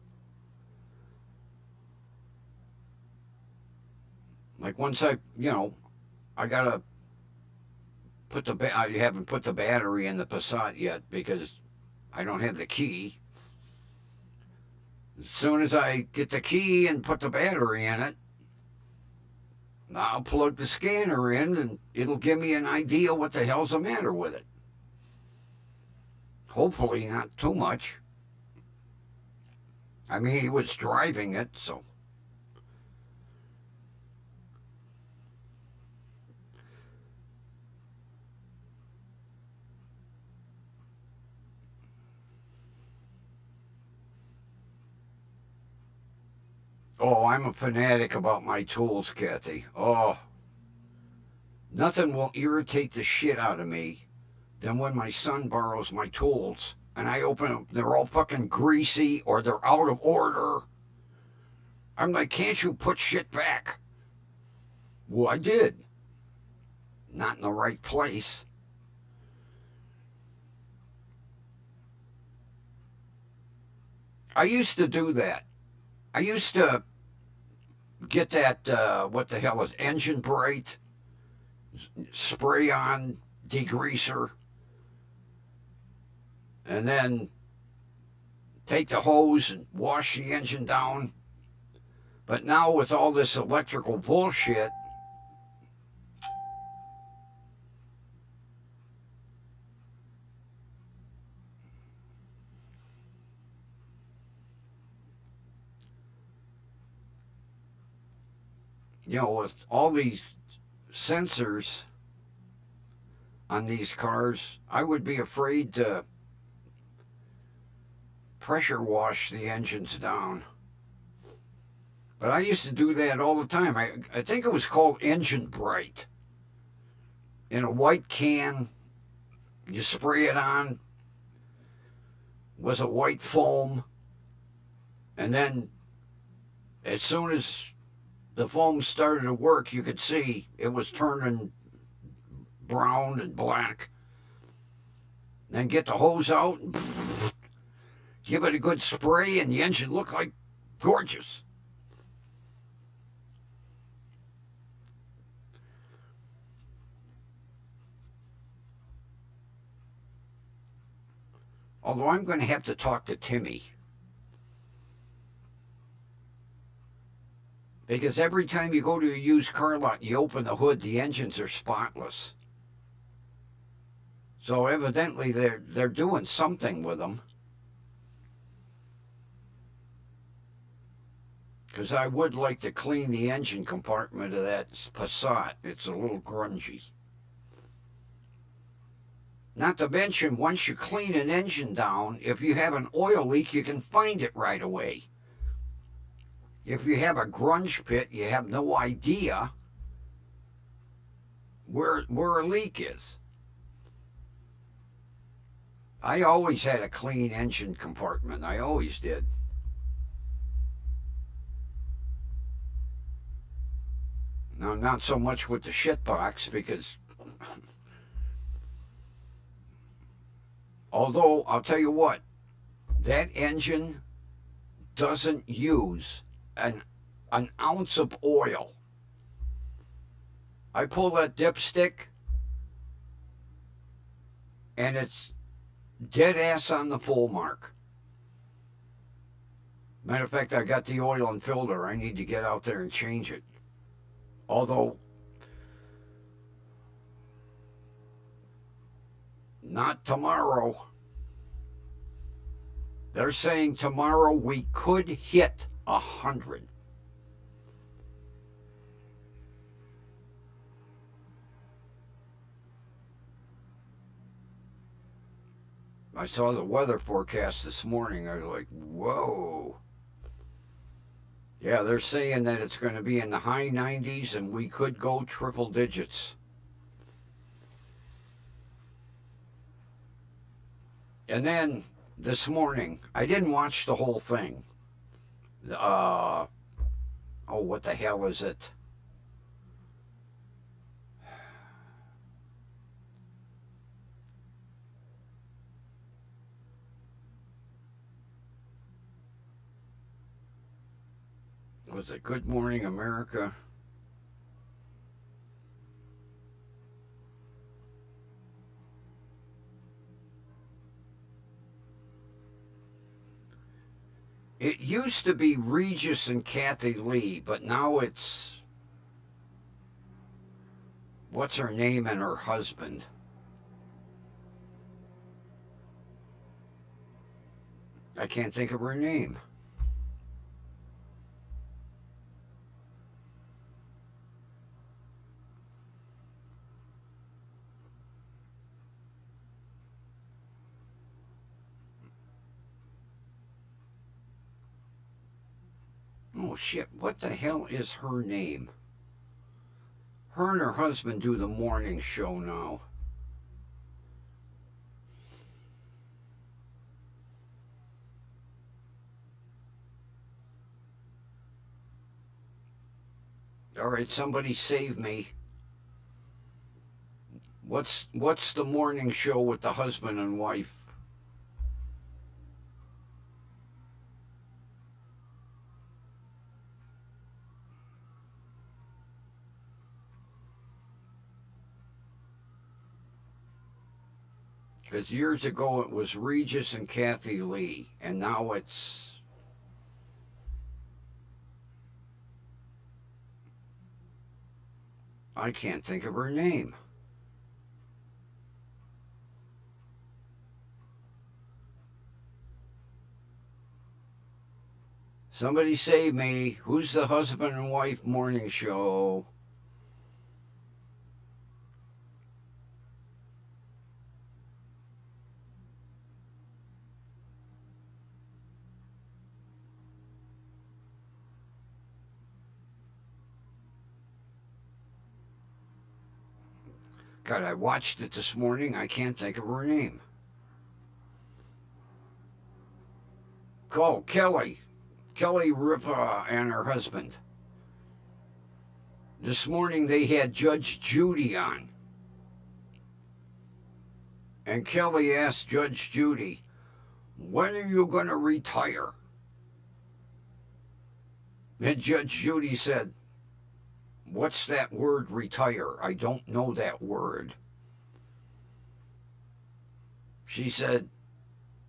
Like once I gotta I haven't put the battery in the Passat yet because I don't have the key. As soon as I get the key and put the battery in it, I'll plug the scanner in and it'll give me an idea what the hell's the matter with it. Hopefully not too much. I mean, he was driving it, so. Oh, I'm a fanatic about my tools, Kathy. Oh, nothing will irritate the shit out of me than when my son borrows my tools and I open them. They're all fucking greasy or they're out of order. I'm like, can't you put shit back? Well, I did. Not in the right place. I used to do that. I used to get that, what the hell is engine bright, spray on degreaser, and then take the hose and wash the engine down. But now with all this electrical bullshit, with all these sensors on these cars, I would be afraid to pressure wash the engines down. But I used to do that all the time. I think it was called Engine Bright. In a white can, you spray it on, was a white foam, and then as soon as the foam started to work, you could see it was turning brown and black. Then get the hose out and give it a good spray, and the engine looked like gorgeous. Although I'm going to have to talk to Timmy. Because every time you go to a used car lot, you open the hood, the engines are spotless. So evidently they're doing something with them. Because I would like to clean the engine compartment of that Passat. It's a little grungy. Not to mention, once you clean an engine down, if you have an oil leak, you can find it right away. If you have a grunge pit, you have no idea where a leak is. I always had a clean engine compartment. I always did. Now, not so much with the shit box because although I'll tell you what, that engine doesn't use an ounce of oil. I pull that dipstick and it's dead ass on the full mark. Matter of fact, I got the oil and filter. I need to get out there and change it. Although, not tomorrow. They're saying tomorrow we could hit 100. I saw the weather forecast this morning. I was like, whoa. Yeah, they're saying that it's going to be in the high 90s and we could go triple digits. And then this morning, I didn't watch the whole thing. Oh, what the hell is it? Was it Good Morning America? It used to be Regis and Kathy Lee, but now it's what's her name and her husband. I can't think of her name. Oh shit, what the hell is her name? Her and her husband do the morning show now. All right, somebody save me. What's the morning show with the husband and wife? Because years ago it was Regis and Kathy Lee, and now it's I can't think of her name. Somebody save me. Who's the husband and wife morning show? God, I watched it this morning. I can't think of her name. Oh, Kelly. Kelly Ripa and her husband. This morning they had Judge Judy on. And Kelly asked Judge Judy, when are you going to retire? And Judge Judy said, what's that word, retire? I don't know that word. She said,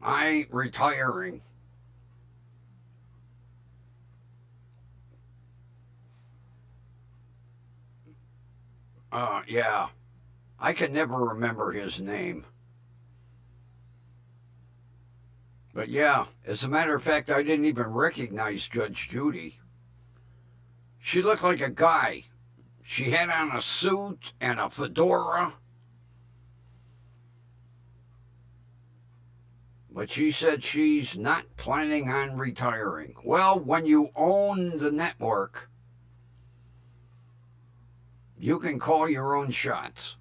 I ain't retiring. Yeah. I can never remember his name. But yeah, as a matter of fact, I didn't even recognize Judge Judy. She looked like a guy. She had on a suit and a fedora. But she said she's not planning on retiring. Well, when you own the network, you can call your own shots.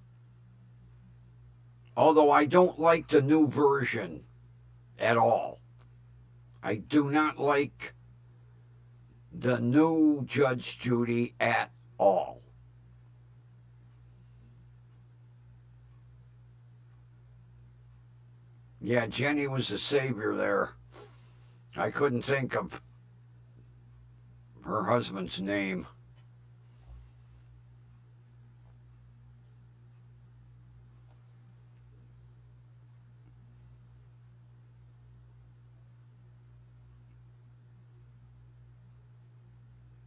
Although I don't like the new version at all. I do not like the new Judge Judy at all. Yeah, Jenny was the savior there. I couldn't think of her husband's name.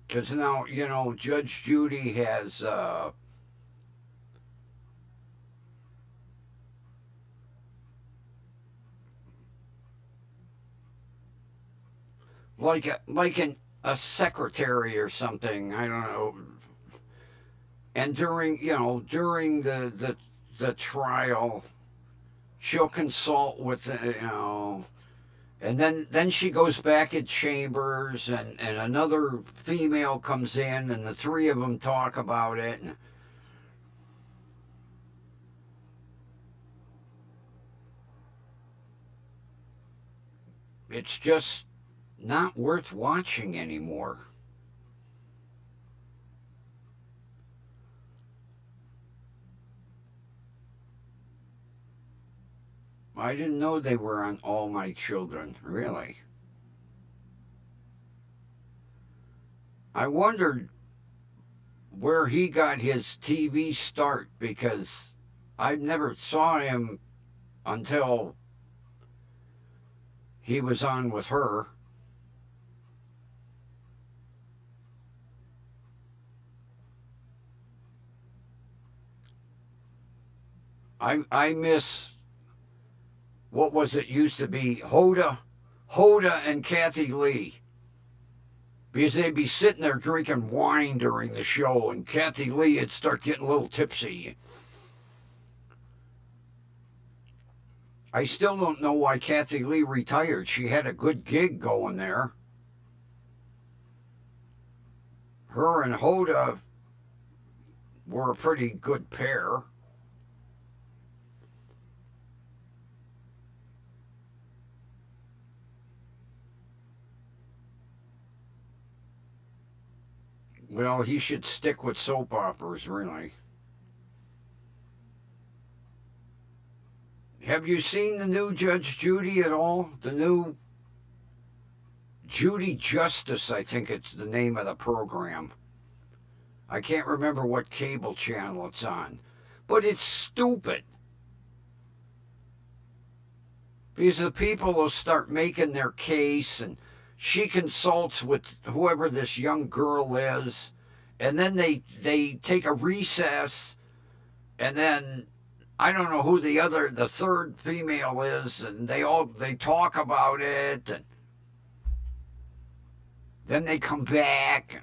Because now, Judge Judy has a secretary or something. I don't know. And during the trial, she'll consult with and then she goes back at chambers, and another female comes in, and the three of them talk about it. And it's just not worth watching anymore. I didn't know they were on All My Children, really. I wondered where he got his TV start, because I never saw him until he was on with her. I miss, what was it used to be, Hoda and Kathy Lee, because they'd be sitting there drinking wine during the show, and Kathy Lee would start getting a little tipsy. I still don't know why Kathy Lee retired. She had a good gig going there. Her and Hoda were a pretty good pair. Well, he should stick with soap operas, really. Have you seen the new Judge Judy at all? The new Judy Justice, I think it's the name of the program. I can't remember what cable channel it's on. But it's stupid. Because the people will start making their case, and she consults with whoever this young girl is, and then they take a recess, and then I don't know who the third female is, and they talk about it, and then they come back.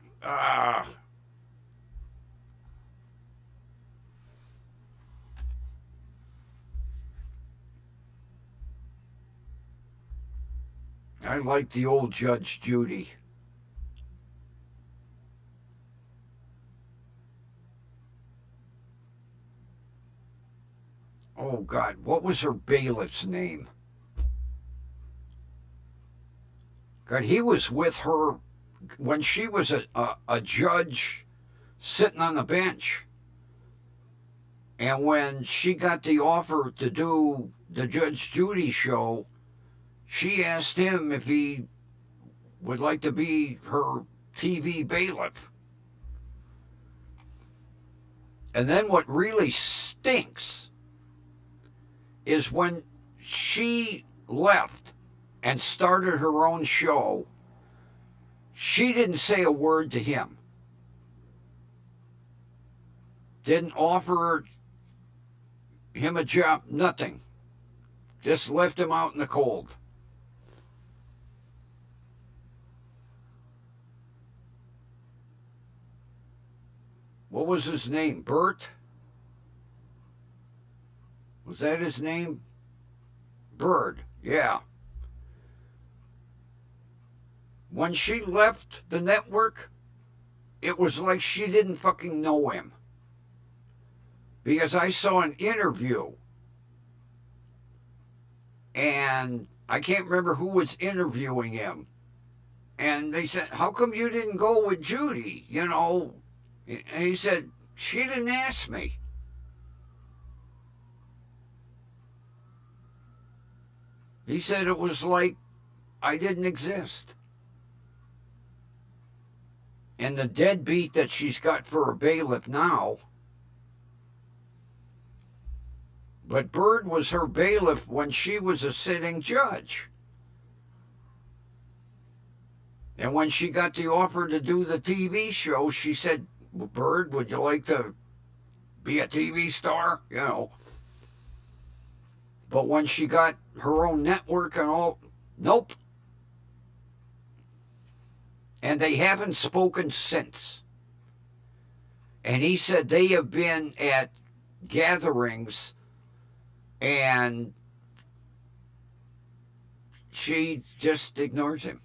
I like the old Judge Judy. Oh God, what was her bailiff's name? God, he was with her when she was a judge sitting on the bench. And when she got the offer to do the Judge Judy show, she asked him if he would like to be her TV bailiff. And then what really stinks is when she left and started her own show, she didn't say a word to him. Didn't offer him a job, nothing. Just left him out in the cold. What was his name? Bert? Was that his name? Bird, yeah. When she left the network, it was like she didn't fucking know him. Because I saw an interview, and I can't remember who was interviewing him. And they said, how come you didn't go with Judy? And he said, she didn't ask me. He said it was like I didn't exist. And the deadbeat that she's got for a bailiff now. But Bird was her bailiff when she was a sitting judge. And when she got the offer to do the TV show, she said, Bird, would you like to be a TV star? But when she got her own network and all, nope. and they haven't spoken since. And he said they have been at gatherings and she just ignores him.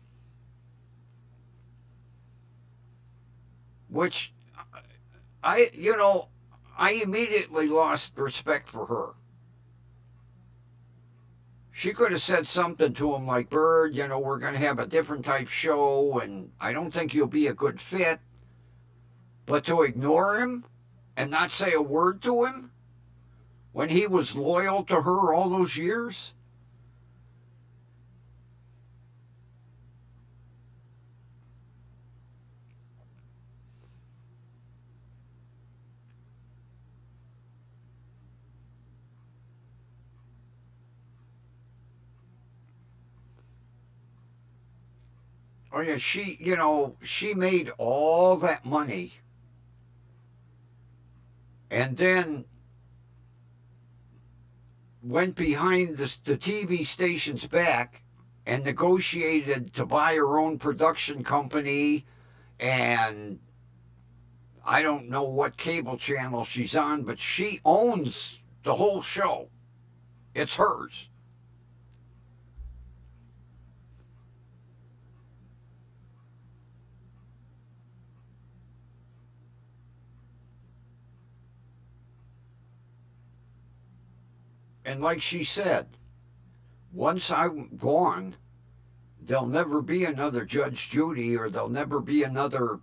Which I immediately lost respect for her. She could have said something to him like, Bird, we're going to have a different type show and I don't think you'll be a good fit. But to ignore him and not say a word to him when he was loyal to her all those years? Oh yeah, she made all that money and then went behind the TV station's back and negotiated to buy her own production company and I don't know what cable channel she's on, but she owns the whole show. It's hers. And like she said, once I'm gone, there'll never be another Judge Judy or there'll never be another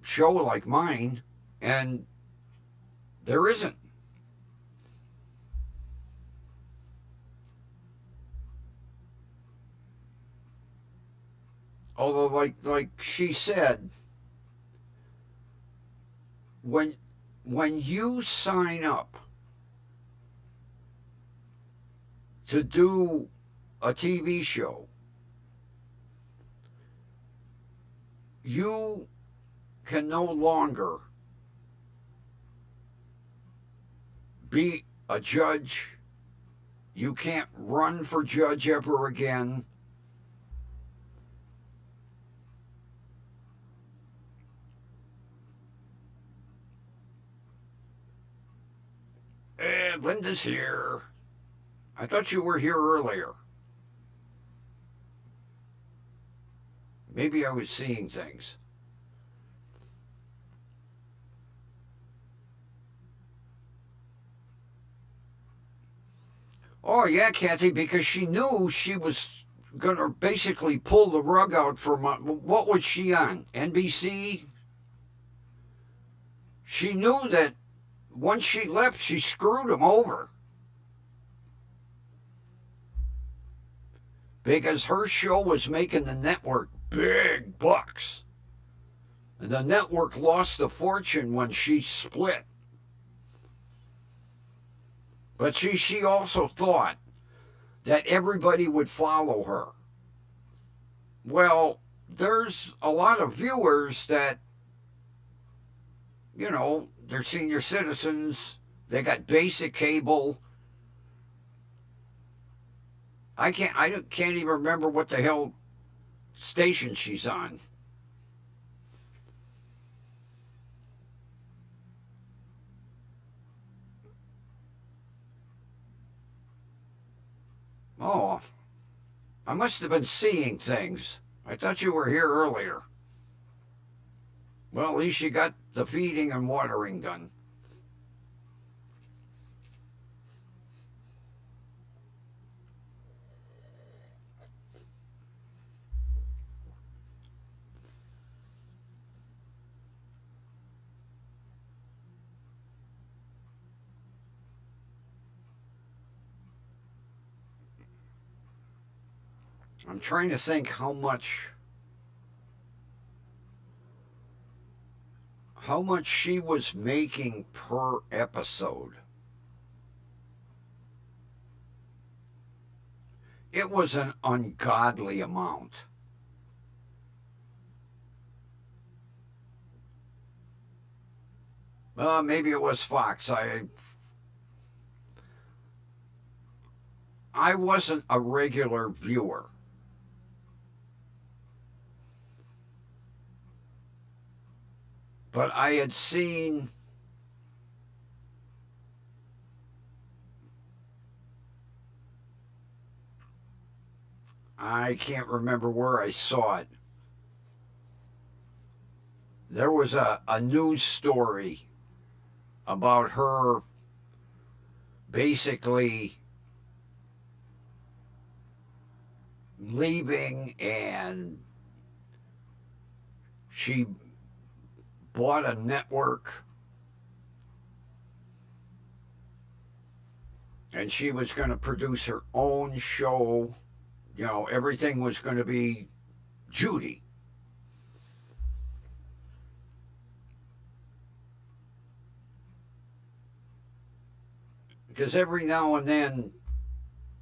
show like mine. And there isn't. Although, like she said, when you sign up to do a TV show, you can no longer be a judge. You can't run for judge ever again. Linda's here. I thought you were here earlier. Maybe I was seeing things. Oh, yeah, Kathy, because she knew she was going to basically pull the rug out from what was she on? NBC? She knew that once she left, she screwed him over. Because her show was making the network big bucks. And the network lost a fortune when she split. But she also thought that everybody would follow her. Well, there's a lot of viewers that, they're senior citizens, they got basic cable. I can't even remember what the hell station she's on. Oh, I must have been seeing things. I thought you were here earlier. Well, at least you got the feeding and watering done. I'm trying to think how much she was making per episode. It was an ungodly amount. Maybe it was Fox. I wasn't a regular viewer. But I had seen I can't remember where I saw it. There was a news story about her basically leaving, and she bought a network and she was going to produce her own show. You know, everything was going to be Judy. Because every now and then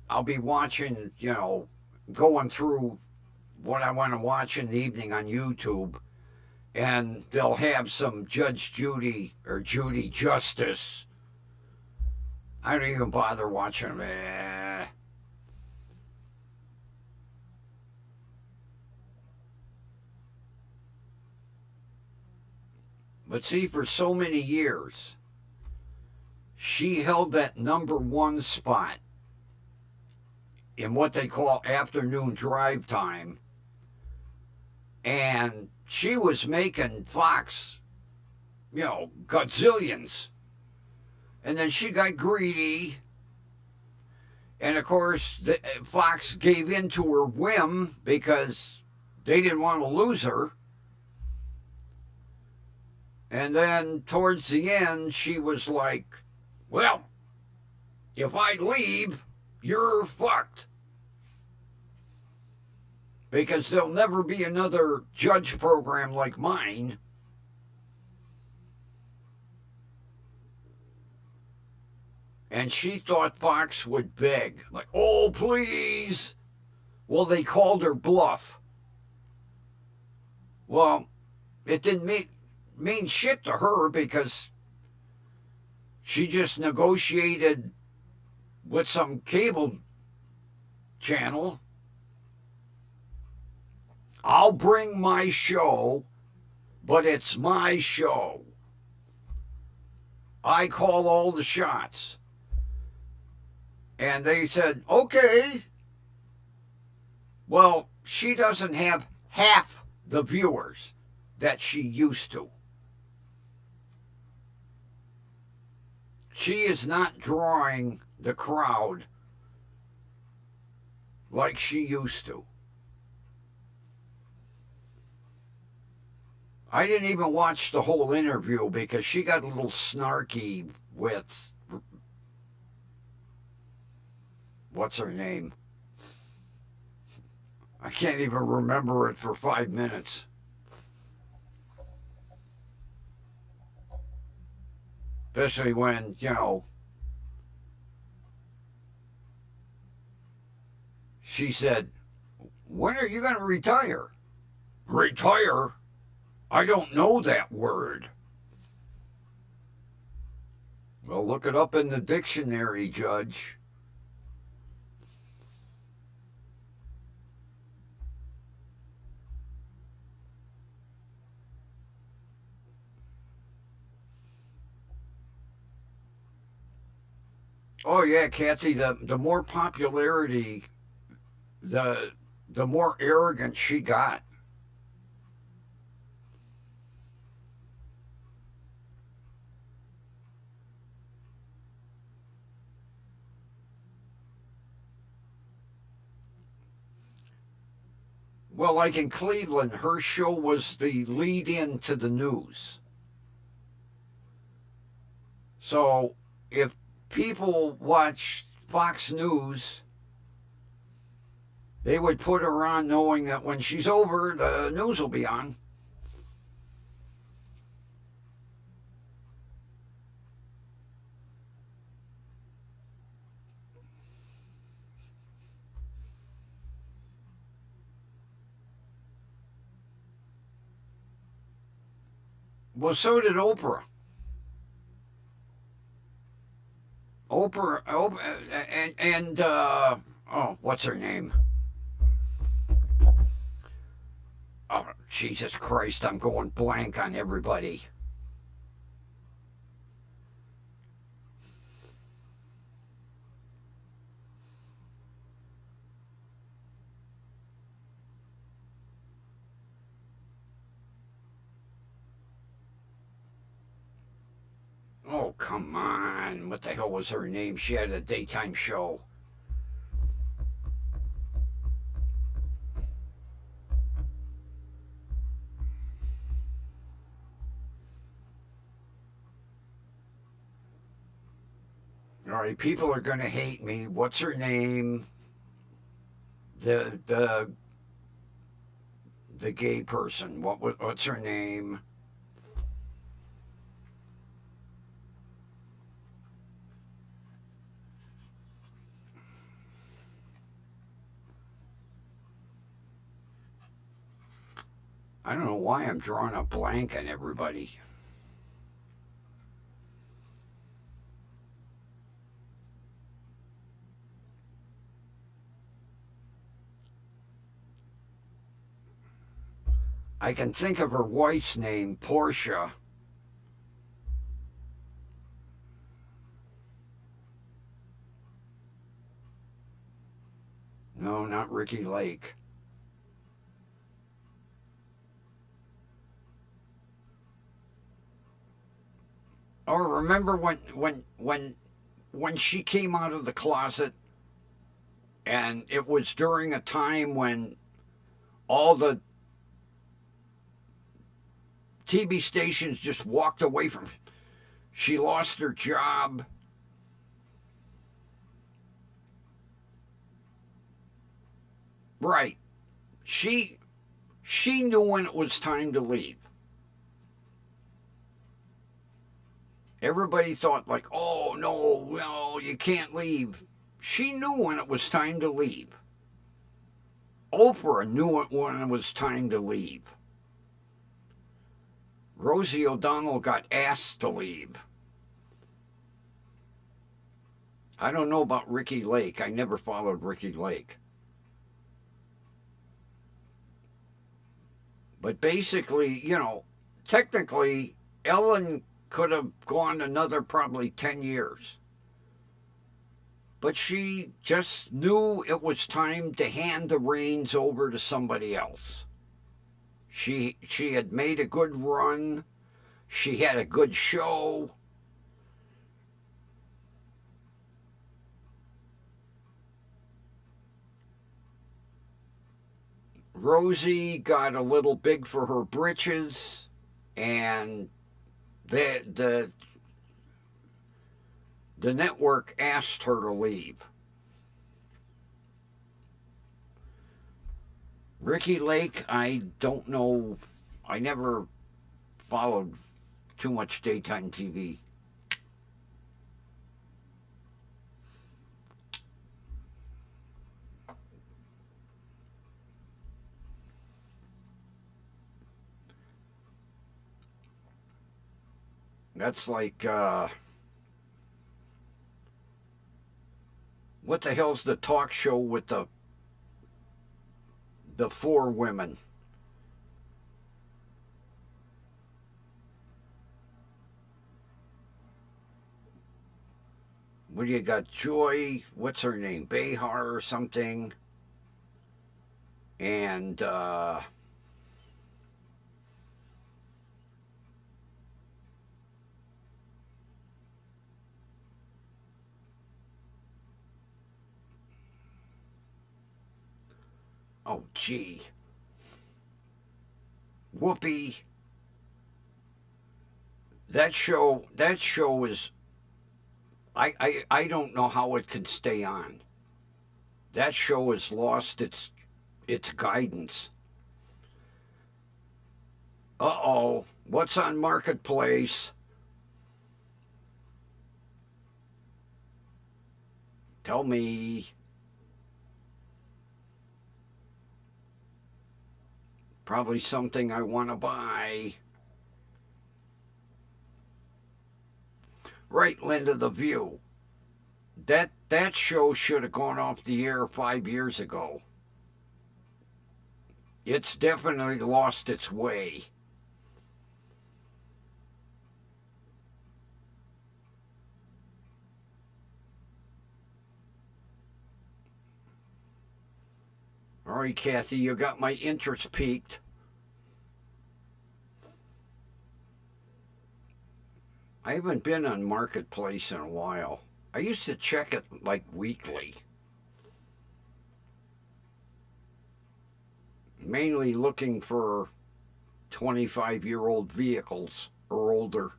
I'll be watching, you know, going through what I want to watch in the evening on YouTube, and they'll have some Judge Judy or Judy Justice. I don't even bother watching them. But see, for so many years, she held that number one spot in what they call afternoon drive time. And she was making Fox, you know, gazillions. And then she got greedy. And of course, Fox gave in to her whim because they didn't want to lose her. And then towards the end, she was like, well, if I leave, you're fucked. Because there'll never be another judge program like mine. And she thought Fox would beg, like, oh, please. Well, they called her bluff. Well, it didn't mean shit to her because she just negotiated with some cable channel. I'll bring my show, but it's my show. I call all the shots. And they said, okay. Well, she doesn't have half the viewers that she used to. She is not drawing the crowd like she used to. I didn't even watch the whole interview because she got a little snarky with, what's her name? I can't even remember it for 5 minutes. Especially when, you know, she said, when are you going to retire? Retire? I don't know that word. Well, look it up in the dictionary, Judge. Oh yeah, Kathy, the more popularity, the more arrogant she got. Well, like in Cleveland, her show was the lead in to the news. So if people watch Fox News, they would put her on knowing that when she's over, the news will be on. Well, so did Oprah. Oprah and oh, what's her name? Oh, Jesus Christ, I'm going blank on everybody. come on. What the hell was her name? She had a daytime show. All right, people are gonna hate me. What's her name? The the gay person. What's her name? I don't know why I'm drawing a blank on everybody. I can think of her wife's name, Portia. No, not Ricky Lake. Oh, remember when she came out of the closet, and it was during a time when all the TV stations just walked away from her. She lost her job. Right. She she knew when it was time to leave. Everybody thought like, "Oh no, no, you can't leave." She knew when it was time to leave. Oprah knew it when it was time to leave. Rosie O'Donnell got asked to leave. I don't know about Ricky Lake. I never followed Ricky Lake. But basically, technically, Ellen could have gone another probably 10 years. But she just knew it was time to hand the reins over to somebody else. She had made a good run. She had a good show. Rosie got a little big for her britches, and the the network asked her to leave. Ricky Lake, I don't know. I never followed too much daytime TV. That's like, what the hell's the talk show with the four women? What do you got? Joy, what's her name? Behar or something? And oh gee, Whoopi. That show is I don't know how it could stay on. That show has lost its guidance. Uh-oh, what's on Marketplace? Tell me. Probably something I want to buy. Right, Linda, The View. That show should have gone off the air 5 years ago. It's definitely lost its way. All right, Kathy, you got my interest piqued. I haven't been on Marketplace in a while. I used to check it like weekly, mainly looking for 25-year-old vehicles or older.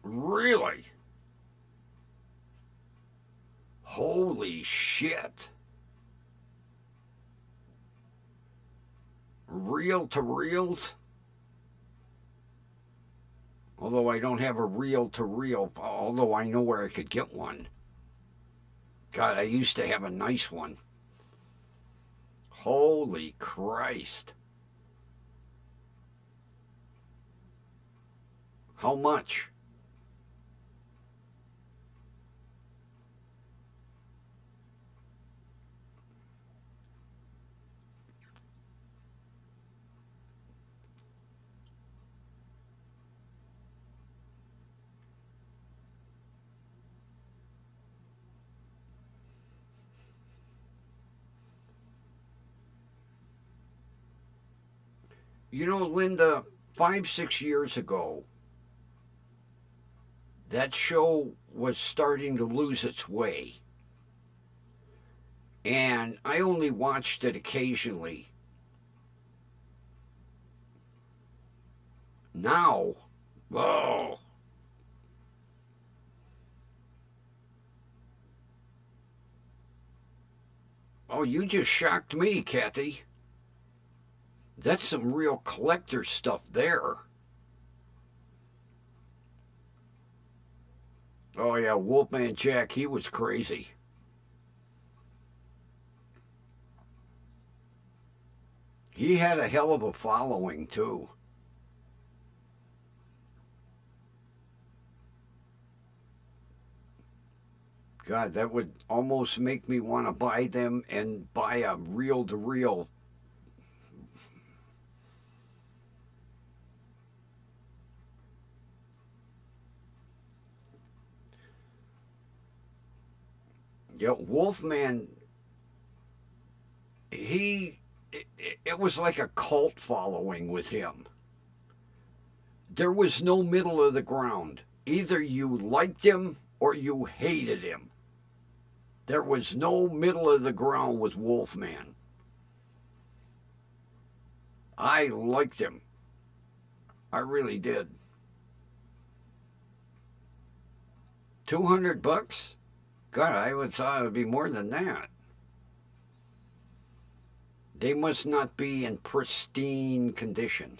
Really? Holy shit. Reel to reels? Although I don't have a reel to reel, although I know where I could get one. God, I used to have a nice one. Holy Christ. How much? You know, Linda, 5, 6 years ago, that show was starting to lose its way. And I only watched it occasionally. Now, oh, oh, you just shocked me, Kathy. That's some real collector stuff there. Oh, yeah, Wolfman Jack, he was crazy. He had a hell of a following, too. God, that would almost make me want to buy them and buy a reel to reel. Yeah, Wolfman, he, it was like a cult following with him. There was no middle of the ground. Either you liked him or you hated him. There was no middle of the ground with Wolfman. I liked him. I really did. $200? God, I would thought it would be more than that. They must not be in pristine condition.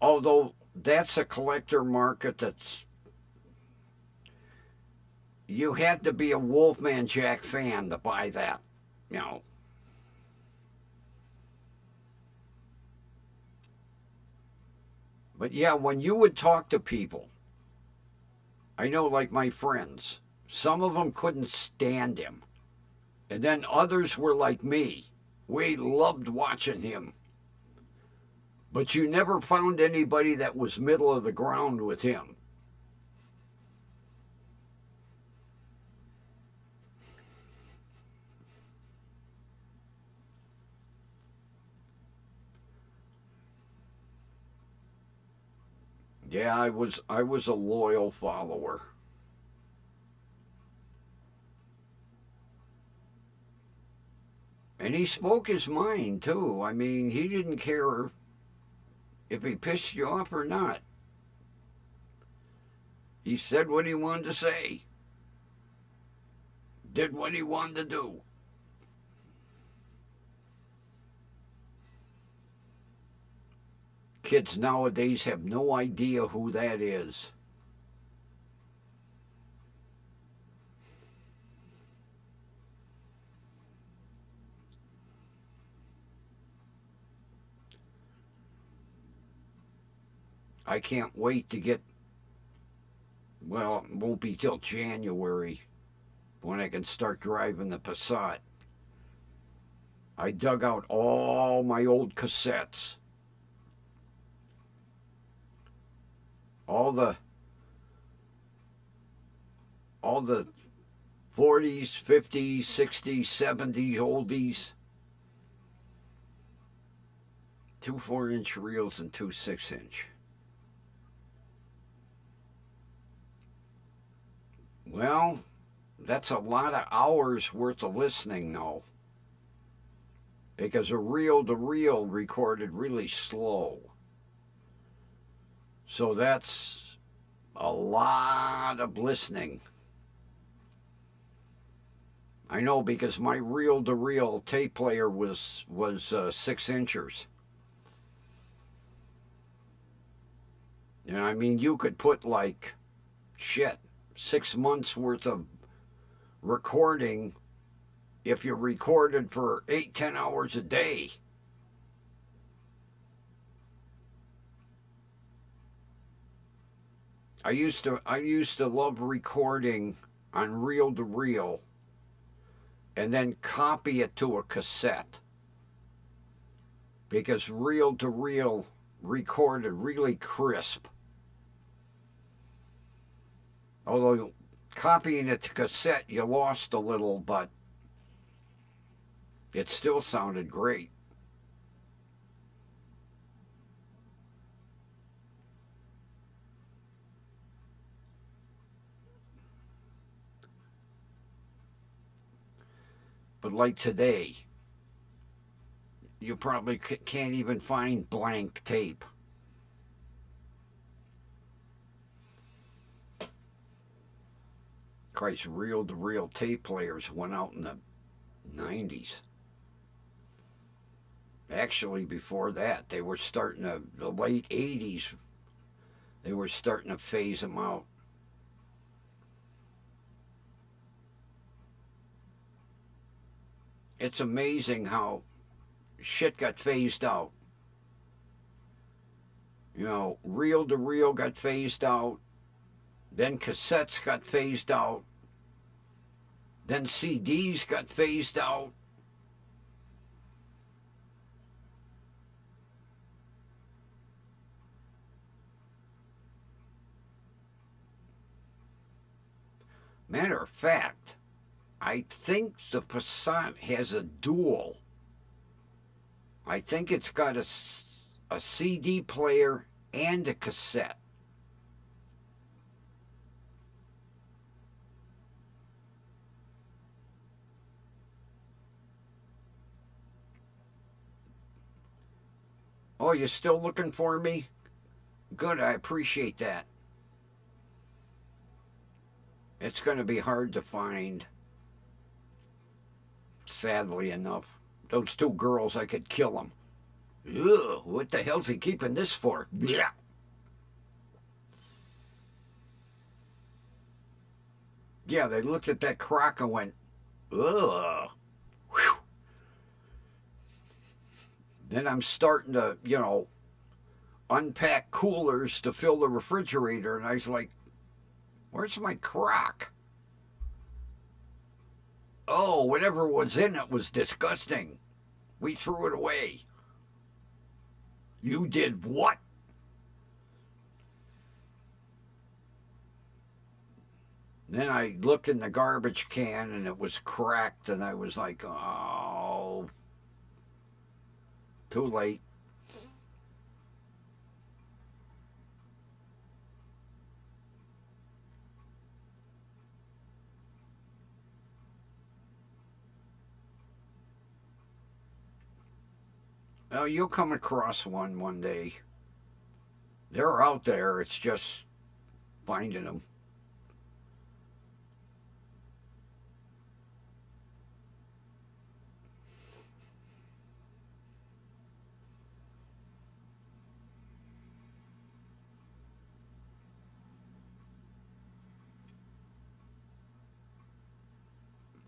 Although that's a collector market that's you had to be a Wolfman Jack fan to buy that, you know. But yeah, when you would talk to people, I know like my friends, some of them couldn't stand him. And then others were like me. We loved watching him. But you never found anybody that was middle of the ground with him. Yeah, I was a loyal follower. And he spoke his mind too. I mean, he didn't care if he pissed you off or not. He said what he wanted to say, did what he wanted to do. Kids nowadays have no idea who that is. I can't wait to get, well, it won't be till January when I can start driving the Passat. I dug out all my old cassettes. All the 40s, 50s, 60s, 70s oldies. 2 4-inch reels and 2 6-inch. Well, that's a lot of hours worth of listening, though. Because a reel to reel recorded really slow. So that's a lot of listening. I know because my reel to reel tape player was 6-inchers. And I mean, you could put like, shit, 6 months worth of recording if you recorded for 8-10 hours a day. I used to love recording on reel to reel and then copy it to a cassette, because reel to reel recorded really crisp. Although copying it to cassette, you lost a little, but it still sounded great. But like today, you probably can't even find blank tape. Christ, reel to reel tape players went out in the 90s. Actually, before that, they were starting to, the late 80s, they were starting to phase them out. It's amazing how shit got phased out. You know, reel to reel got phased out, then cassettes got phased out, then CDs got phased out. Matter of fact, I think the Passat has a dual. I think it's got a CD player and a cassette. Oh, you're still looking for me? Good, I appreciate that. It's going to be hard to find, sadly enough. Those 2 girls, I could kill them. Ugh, what the hell's he keeping this for? Yeah. Yeah, they looked at that crock and went, ugh. Whew. Then I'm starting to, unpack coolers to fill the refrigerator, and I was like, where's my crock? Oh, whatever was in it was disgusting. We threw it away. You did what? Then I looked in the garbage can and it was cracked, and I was like, oh, too late. Well, you'll come across one day. They're out there. It's just finding them.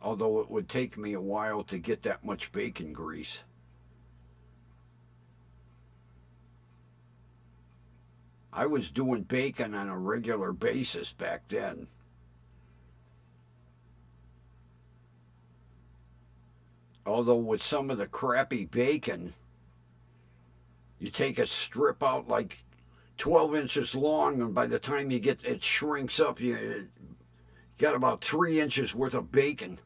Although it would take me a while to get that much bacon grease. I was doing bacon on a regular basis back then. Although with some of the crappy bacon, you take a strip out like 12 inches long, and by the time you get it shrinks up, you got about 3 inches worth of bacon.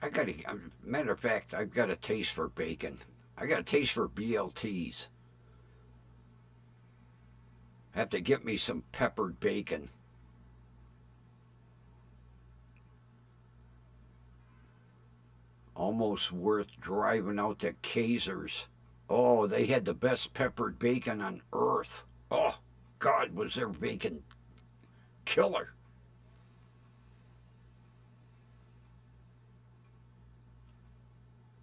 I got a matter of fact, I've got a taste for bacon. I got a taste for BLTs. I have to get me some peppered bacon. Almost worth driving out to Kaiser's. Oh, they had the best peppered bacon on earth. Oh, God, was their bacon killer.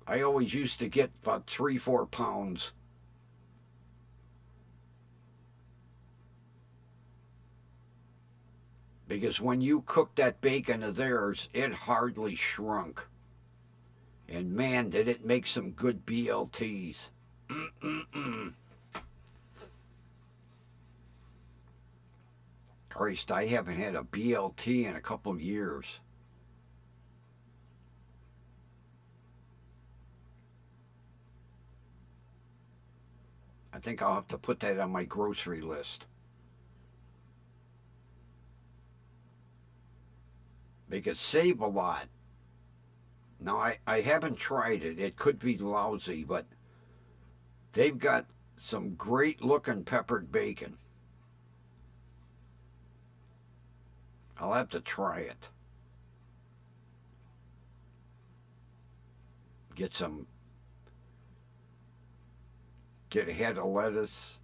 I always used to get about 3, 4 pounds. Because when you cook that bacon of theirs, it hardly shrunk. And man, did it make some good BLTs. Mm-mm-mm. Christ, I haven't had a BLT in a couple of years. I think I'll have to put that on my grocery list. They could save a lot. Now, I haven't tried it. It could be lousy, but they've got some great looking peppered bacon. I'll have to try it. Get a head of lettuce,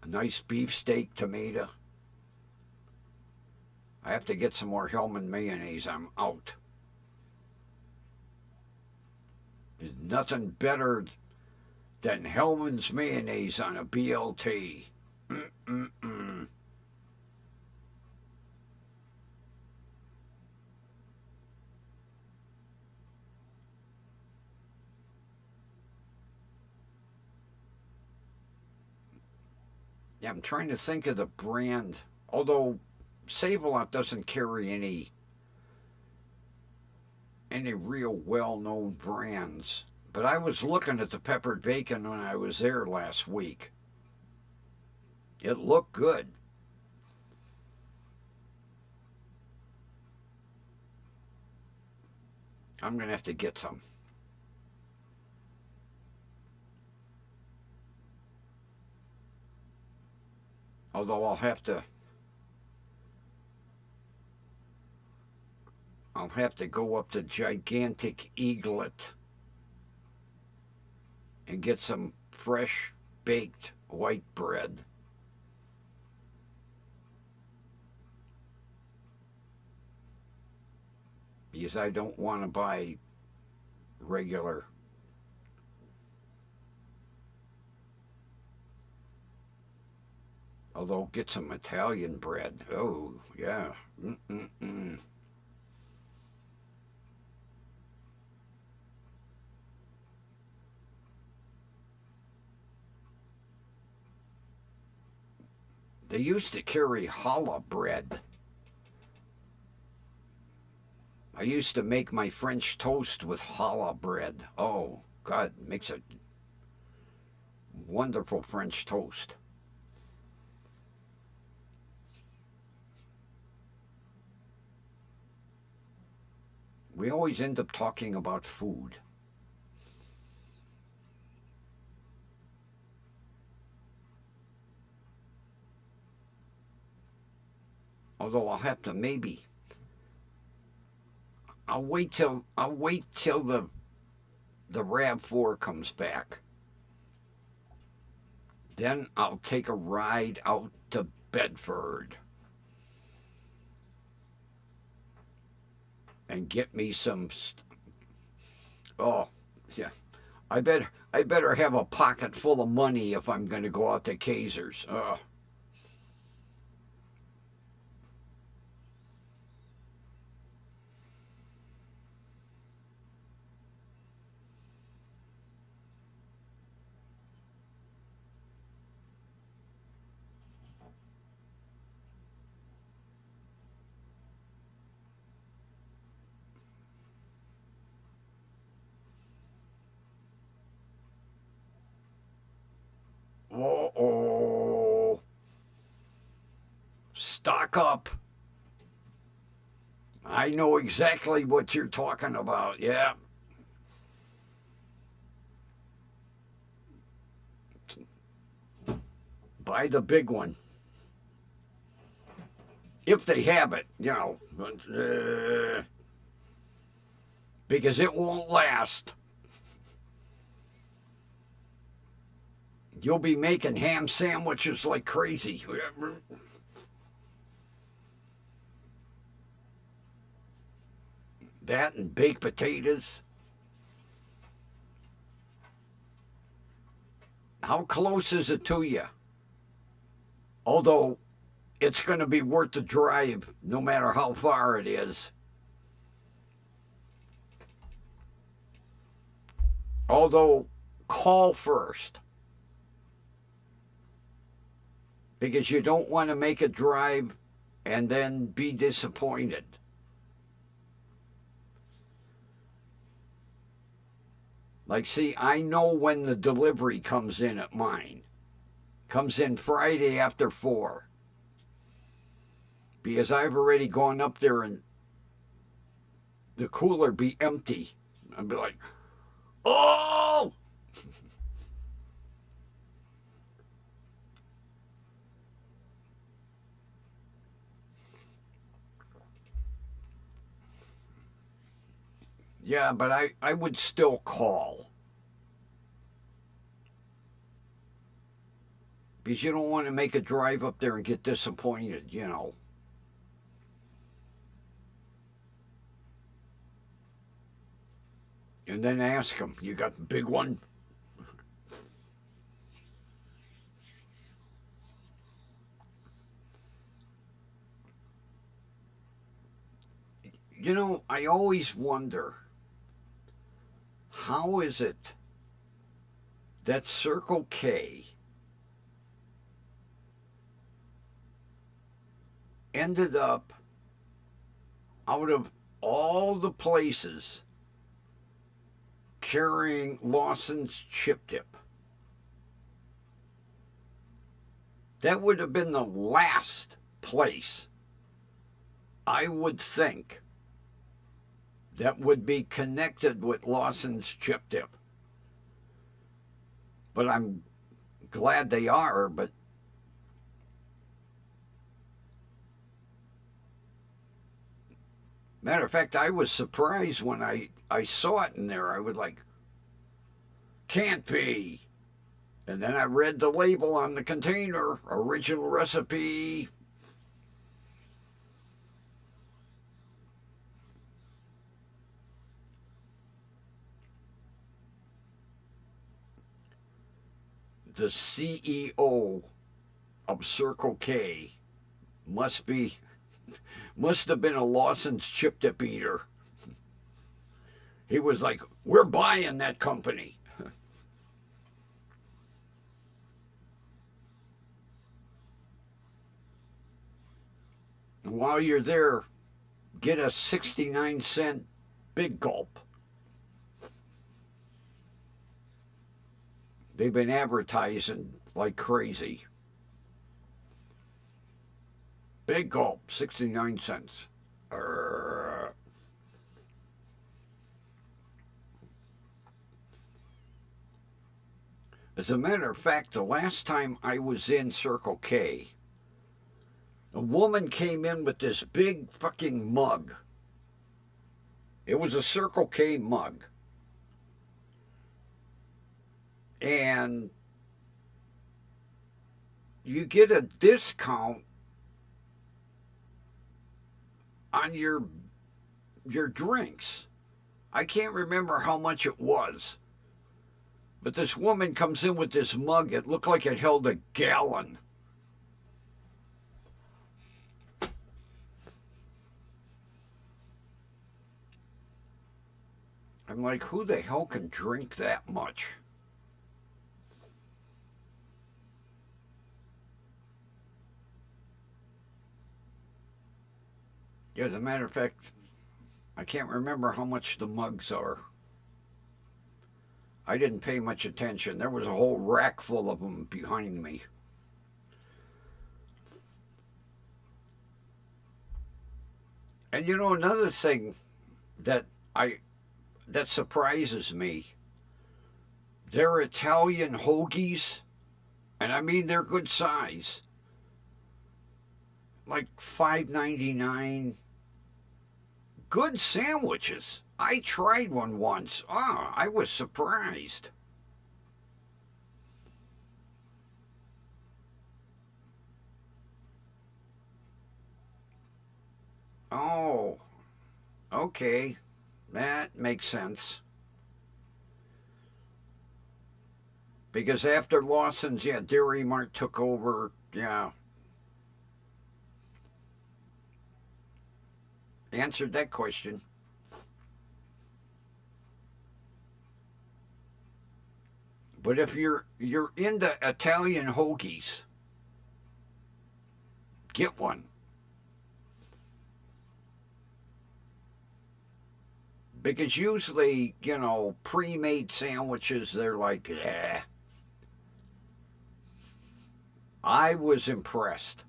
a nice beefsteak tomato. I have to get some more Hellman mayonnaise. I'm out. There's nothing better than Hellman's mayonnaise on a BLT. Mm-mm-mm. Yeah, I'm trying to think of the brand. Although Save-A-Lot doesn't carry any real well-known brands. But I was looking at the peppered bacon when I was there last week. It looked good. I'm going to have to get some. Although I'll have to go up to Gigantic Eaglet and get some fresh baked white bread. Because I don't want to buy regular. Although get some Italian bread. Oh yeah. Mm-mm-mm. They used to carry challah bread. I used to make my French toast with challah bread. Oh, God, makes a wonderful French toast. We always end up talking about food. Although I'll have to maybe I'll wait till the RAV4 comes back. Then I'll take a ride out to Bedford and get me some. Oh, yeah. I better have a pocket full of money if I'm going to go out to Kaiser's. Stock up. I know exactly what you're talking about. Yeah. Buy the big one. If they have it, you know. Because it won't last. You'll be making ham sandwiches like crazy. That and baked potatoes. How close is it to you? Although it's going to be worth the drive no matter how far it is. Although, call first. Because you don't want to make a drive and then be disappointed. Like, see, I know when the delivery comes in at mine. Comes in Friday after 4. Because I've already gone up there and the cooler be empty. I'd be like, oh! Yeah, but I would still call. Because you don't want to make a drive up there and get disappointed, you know. And then ask them, you got the big one? You know, I always wonder, how is it that Circle K ended up, out of all the places, carrying Lawson's Chip Dip? That would have been the last place, I would think, that would be connected with Lawson's Chip Dip. But I'm glad they are, but matter of fact, I was surprised when I saw it in there. I was like, can't be. And then I read the label on the container, original recipe. The CEO of Circle K must have been a Lawson's Chip Dip eater. He was like, we're buying that company. And while you're there, get a 69-cent Big Gulp. They've been advertising like crazy. Big Gulp, 69 cents. As a matter of fact, the last time I was in Circle K, a woman came in with this big fucking mug. It was a Circle K mug. And you get a discount on your drinks. I can't remember how much it was. But this woman comes in with this mug. It looked like it held a gallon. I'm like, who the hell can drink that much? Yeah, as a matter of fact, I can't remember how much the mugs are. I didn't pay much attention. There was a whole rack full of them behind me. And you know another thing that I that surprises me, they're Italian hoagies, and I mean they're good size, like $5.99. Good sandwiches. I tried one once. Ah, I was surprised. Oh, okay. That makes sense. Because after Lawson's, yeah, Dairy Mart took over. Yeah, answered that question. But if you're into Italian hoagies, get one. Because usually, pre-made sandwiches, they're like, eh. I was impressed.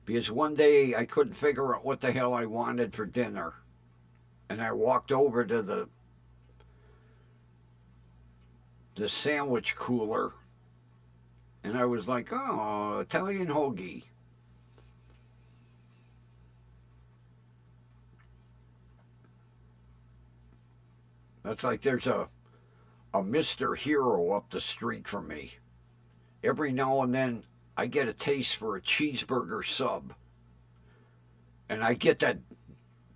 Because one day I couldn't figure out what the hell I wanted for dinner. And I walked over to the sandwich cooler and I was like, oh, Italian hoagie. That's like there's a Mr. Hero up the street from me. Every now and then I get a taste for a cheeseburger sub. And I get that,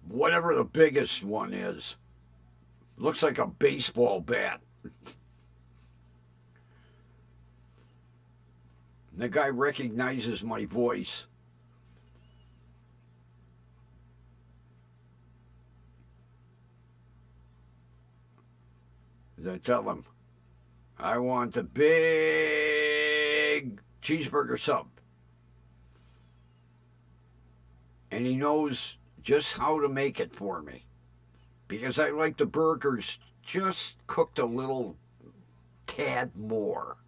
whatever the biggest one is. Looks like a baseball bat. The guy recognizes my voice. I tell him, I want the big cheeseburger sub. And he knows just how to make it for me. Because I like the burgers just cooked a little tad more.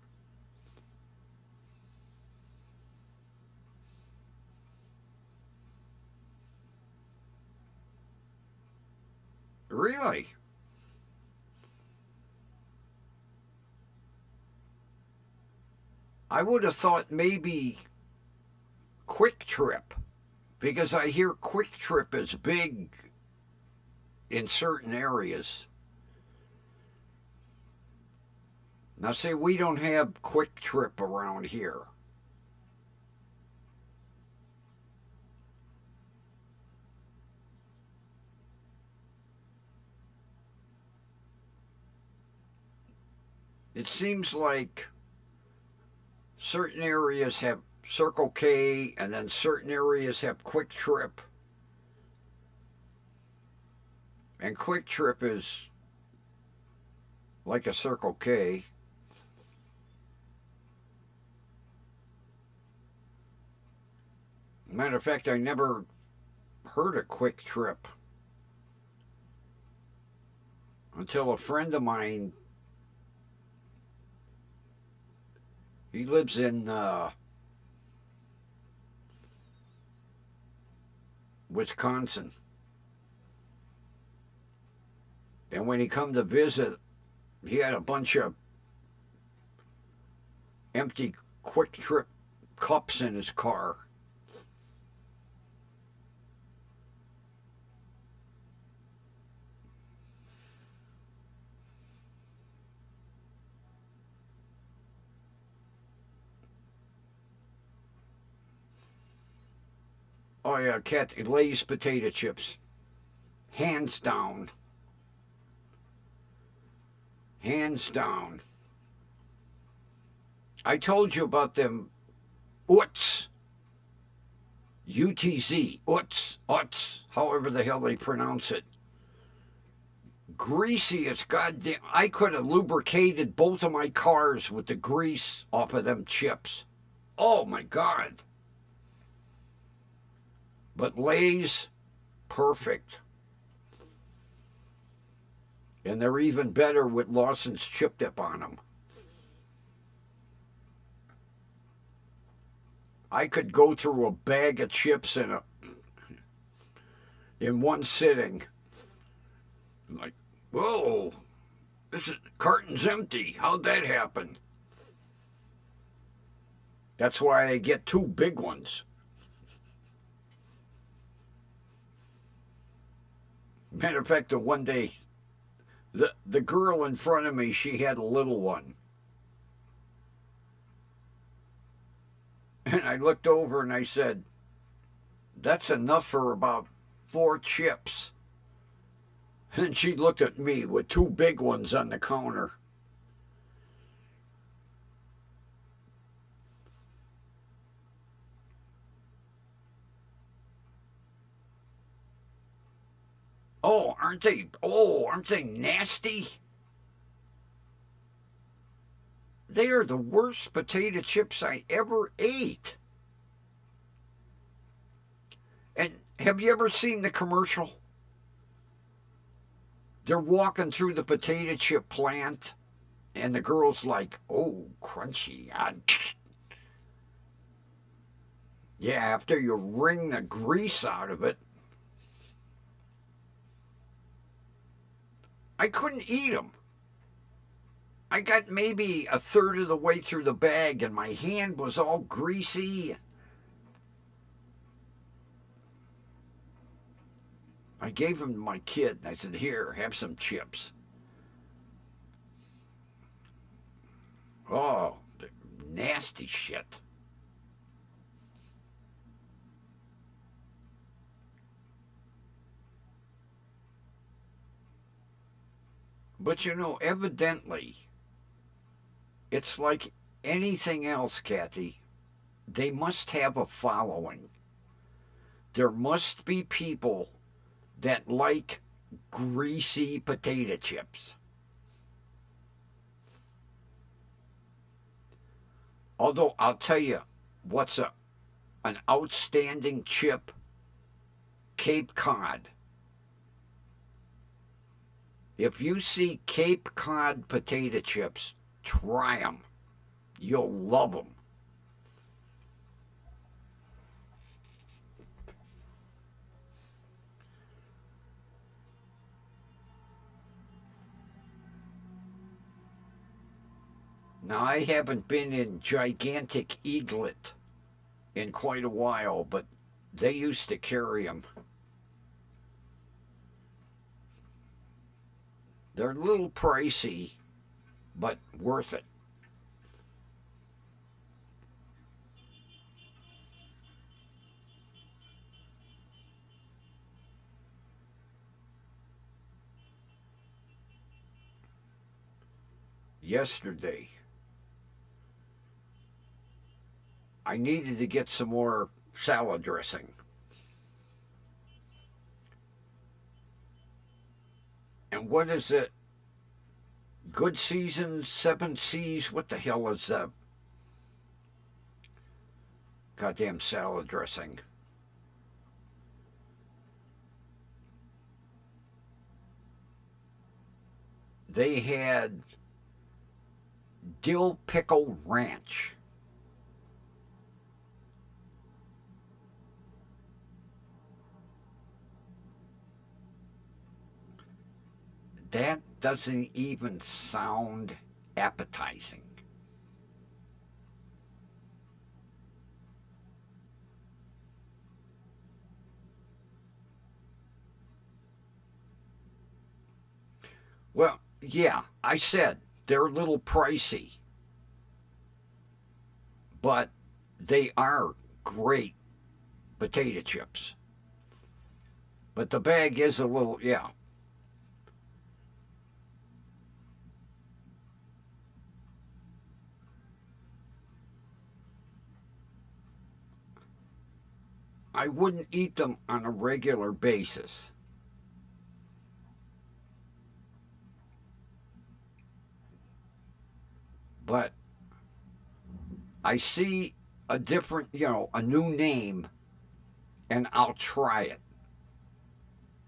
Really? I would have thought maybe Quick Trip, because I hear Quick Trip is big in certain areas. Now, say we don't have Quick Trip around here. It seems like certain areas have Circle K and then certain areas have Quick Trip. And Quick Trip is like a Circle K. Matter of fact, I never heard of Quick Trip until a friend of mine, he lives in Wisconsin. And when he come to visit, he had a bunch of empty Quick Trip cups in his car. Oh yeah, Lay's potato chips. Hands down. Hands down. I told you about them Utz. UTZ. Utz. However the hell they pronounce it. Greasy as goddamn. I could have lubricated both of my cars with the grease off of them chips. Oh my God. But Lay's, perfect. And they're even better with Lawson's chip dip on them. I could go through a bag of chips in one sitting. I'm like, whoa, carton's empty. How'd that happen? That's why I get two big ones. Matter of fact, the one day, the girl in front of me, she had a little one. And I looked over and I said, that's enough for about 4 chips. And she looked at me with 2 big ones on the counter. Oh, aren't they nasty? They are the worst potato chips I ever ate. And have you ever seen the commercial? They're walking through the potato chip plant, and the girl's like, oh, crunchy. Yeah, after you wring the grease out of it. I couldn't eat them. I got maybe a third of the way through the bag, and my hand was all greasy. I gave them to my kid, and I said, here, have some chips. Oh, nasty shit. But you know, evidently, it's like anything else, Kathy. They must have a following. There must be people that like greasy potato chips. Although I'll tell you what's an outstanding chip, Cape Cod. If you see Cape Cod potato chips, try them. You'll love them. Now, I haven't been in Gigantic Eaglet in quite a while, but they used to carry them. They're a little pricey, but worth it. Yesterday, I needed to get some more salad dressing. And what is it? Good Seasons, 7 C's? What the hell is that? Goddamn salad dressing. They had dill pickle ranch. That doesn't even sound appetizing. Well, yeah, I said they're a little pricey, but they are great potato chips. But the bag is a little, yeah. I wouldn't eat them on a regular basis. But I see a different, a new name, and I'll try it.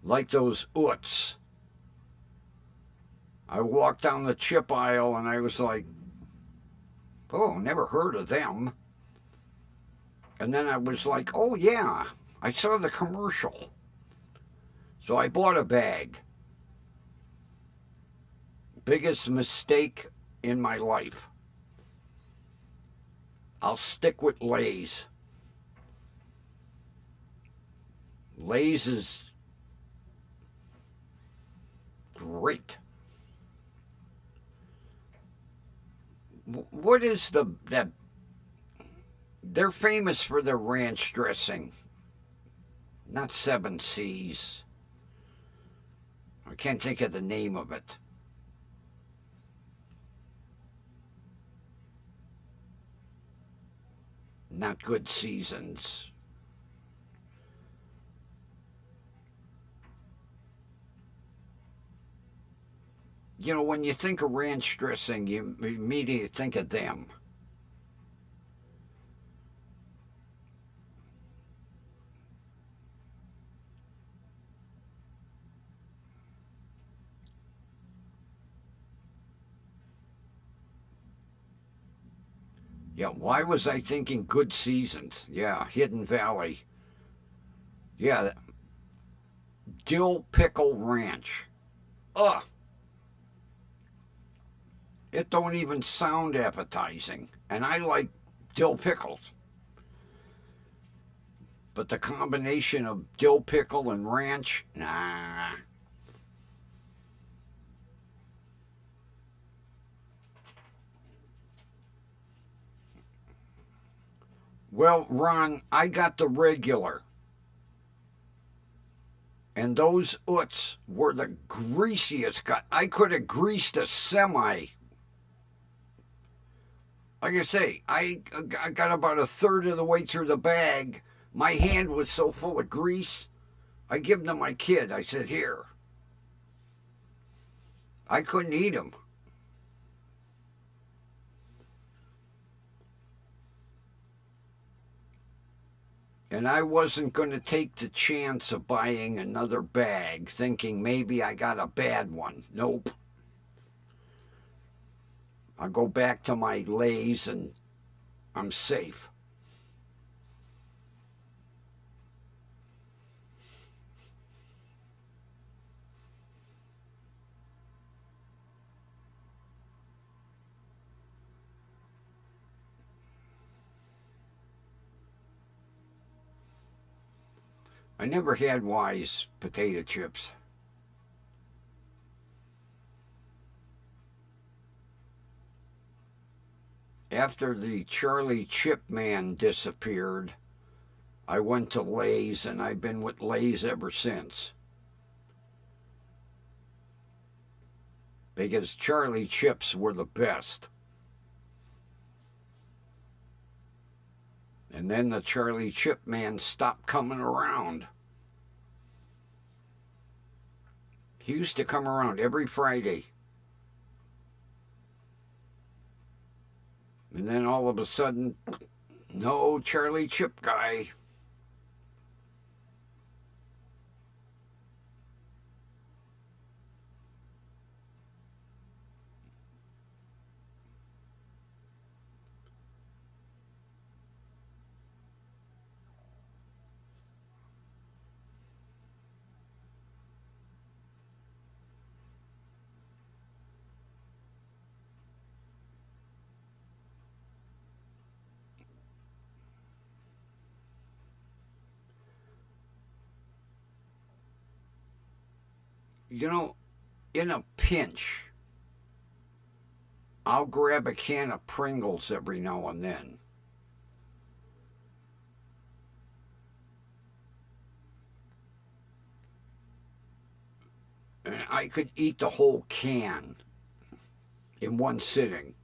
Like those Utz. I walked down the chip aisle and I was like, oh, never heard of them. And then I was like, oh, yeah, I saw the commercial. So I bought a bag. Biggest mistake in my life. I'll stick with Lay's. Lay's is great. What is that? They're famous for their ranch dressing, not Seven Seas. I can't think of the name of it. Not Good Seasons. You know, when you think of ranch dressing, you immediately think of them. Yeah, why was I thinking Good Seasons? Yeah, Hidden Valley. Yeah, Dill Pickle Ranch. Ugh, it don't even sound appetizing. And I like dill pickles. But the combination of dill pickle and ranch, nah. Well, Ron, I got the regular. And those oots were the greasiest. I could have greased a semi. Like I say, I got about a third of the way through the bag. My hand was so full of grease. I give them to my kid. I said, "Here." I couldn't eat them. And I wasn't going to take the chance of buying another bag thinking maybe I got a bad one. Nope. I'll go back to my Lay's and I'm safe. I never had Wise potato chips. After the Charlie Chip man disappeared, I went to Lay's and I've been with Lay's ever since. Because Charlie Chips were the best. And then the Charlie Chip man stopped coming around. He used to come around every Friday. And then all of a sudden, no Charlie Chip guy. You know, in a pinch, I'll grab a can of Pringles every now and then. And I could eat the whole can in one sitting.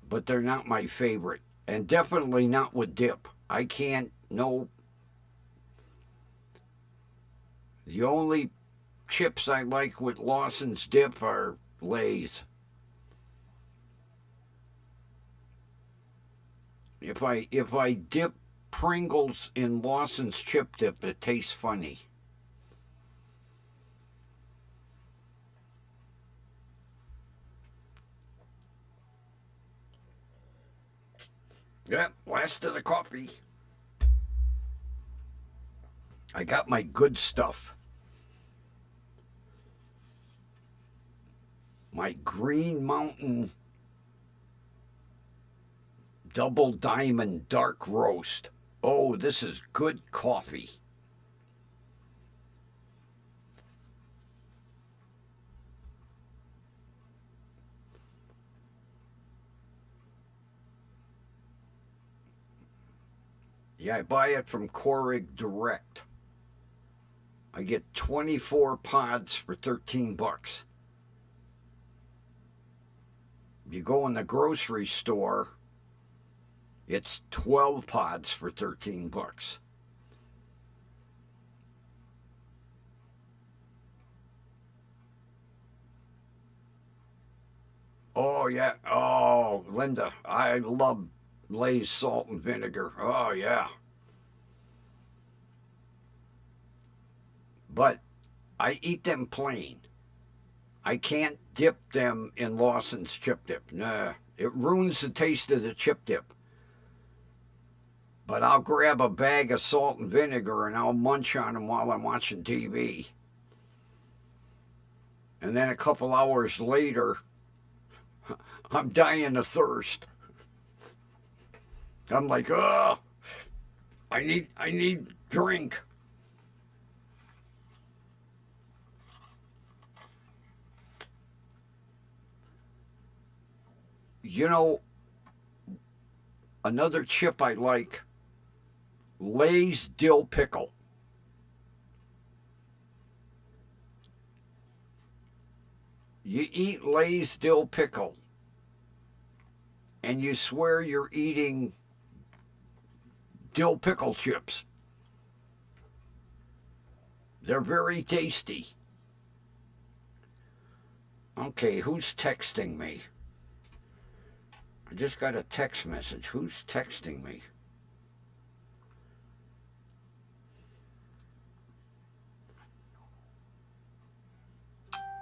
But they're not my favorite. And definitely not with dip. I can't, no. The only chips I like with Lawson's dip are Lay's. If I dip Pringles in Lawson's chip dip, it tastes funny. Yep, last of the coffee. I got my good stuff. My Green Mountain Double Diamond Dark Roast. Oh, this is good coffee. Yeah, I buy it from Keurig Direct. I get 24 pods for 13 bucks. You go in the grocery store, it's 12 pods for 13 bucks. Oh, yeah. Oh, Linda, I love Lay's salt and vinegar. Oh, yeah. But I eat them plain. I can't dip them in Lawson's chip dip. Nah, it ruins the taste of the chip dip. But I'll grab a bag of salt and vinegar and I'll munch on them while I'm watching TV. And then a couple hours later, I'm dying of thirst. I'm like, oh, I need drink. You know, another chip I like, Lay's dill pickle. You eat Lay's dill pickle and you swear you're eating dill pickle chips. They're very tasty. Okay, who's texting me? I just got a text message. Who's texting me?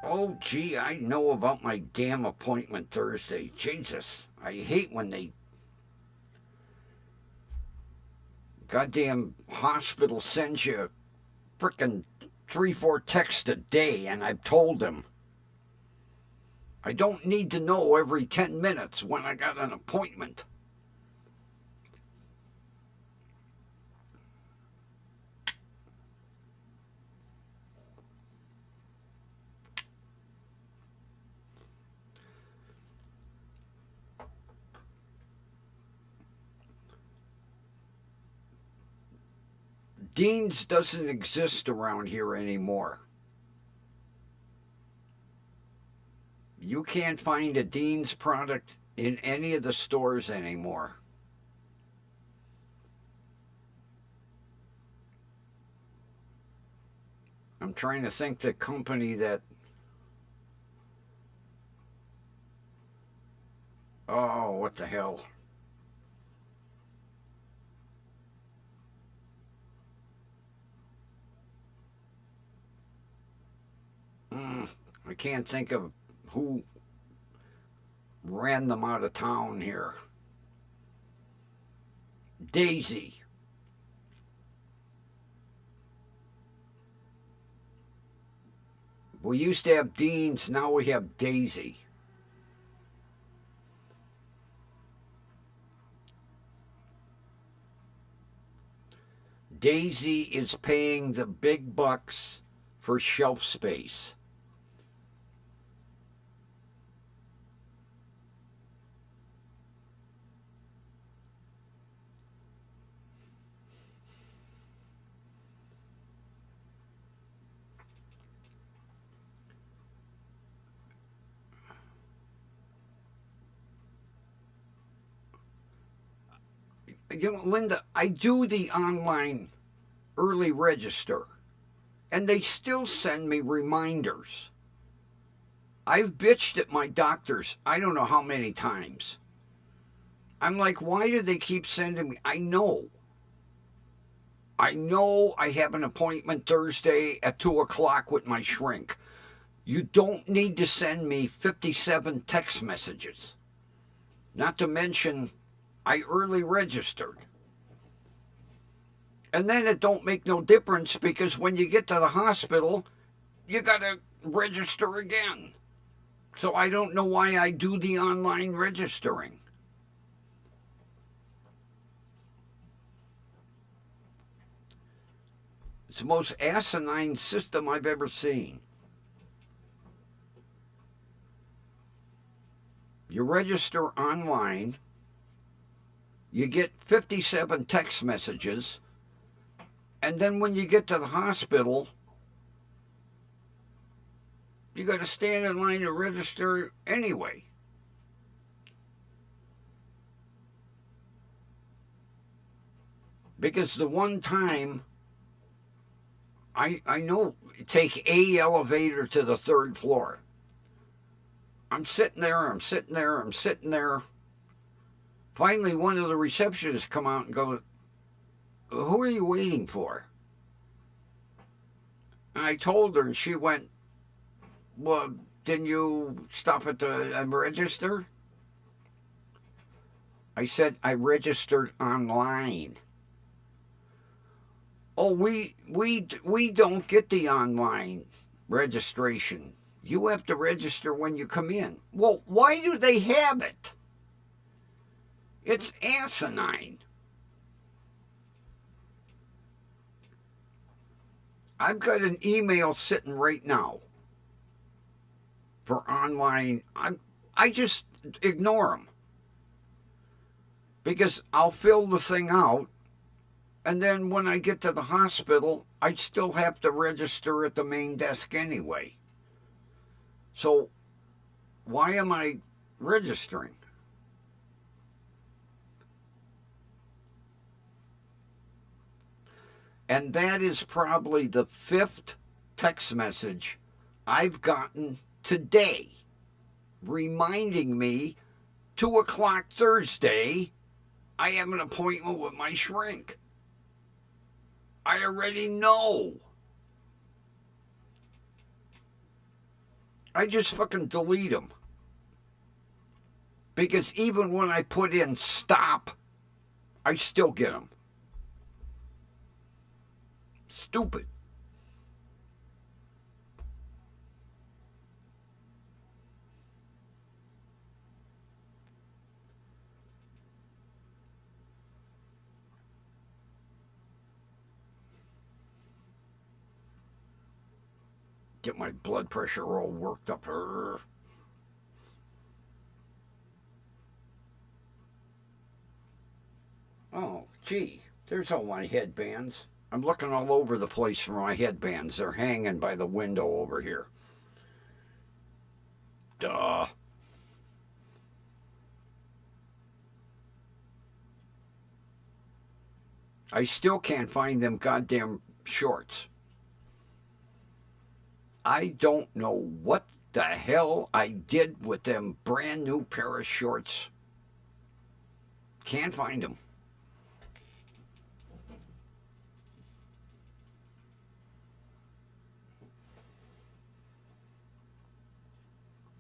Oh, gee, I know about my damn appointment Thursday. Jesus, I hate when they goddamn hospital sends you frickin' 3-4 texts a day, and I've told them I don't need to know every 10 minutes when I got an appointment. Dean's doesn't exist around here anymore. You can't find a Dean's product in any of the stores anymore. I'm trying to think the company that... Oh, what the hell? I can't think of who ran them out of town here. Daisy. We used to have Dean's, now we have Daisy. Daisy is paying the big bucks for shelf space. You know, Linda, I do the online early register, and they still send me reminders. I've bitched at my doctors I don't know how many times. I'm like, why do they keep sending me? I know I have an appointment Thursday at 2 o'clock with my shrink. You don't need to send me 57 text messages. Not to mention, I early registered. And then it don't make no difference because when you get to the hospital, you got to register again. So I don't know why I do the online registering. It's the most asinine system I've ever seen. You register online, you get 57 text messages, and then when you get to the hospital, you got to stand in line to register anyway. Because the one time I know, take a elevator to the third floor. I'm sitting there. Finally, one of the receptionists come out and go, "Who are you waiting for?" And I told her, and she went, "Well, didn't you stop at the register?" I said, "I registered online." "Oh, we don't get the online registration. You have to register when you come in." Well, why do they have it? It's asinine. I've got an email sitting right now for online. I just ignore them because I'll fill the thing out, and then when I get to the hospital, I still have to register at the main desk anyway. So why am I registering? And that is probably the 5th text message I've gotten today reminding me 2 o'clock Thursday, I have an appointment with my shrink. I already know. I just fucking delete them. Because even when I put in stop, I still get them. Stupid. Get my blood pressure all worked up. Oh, gee, there's all my headbands. I'm looking all over the place for my headbands. They're hanging by the window over here. Duh. I still can't find them goddamn shorts. I don't know what the hell I did with them brand new pair of shorts. Can't find them.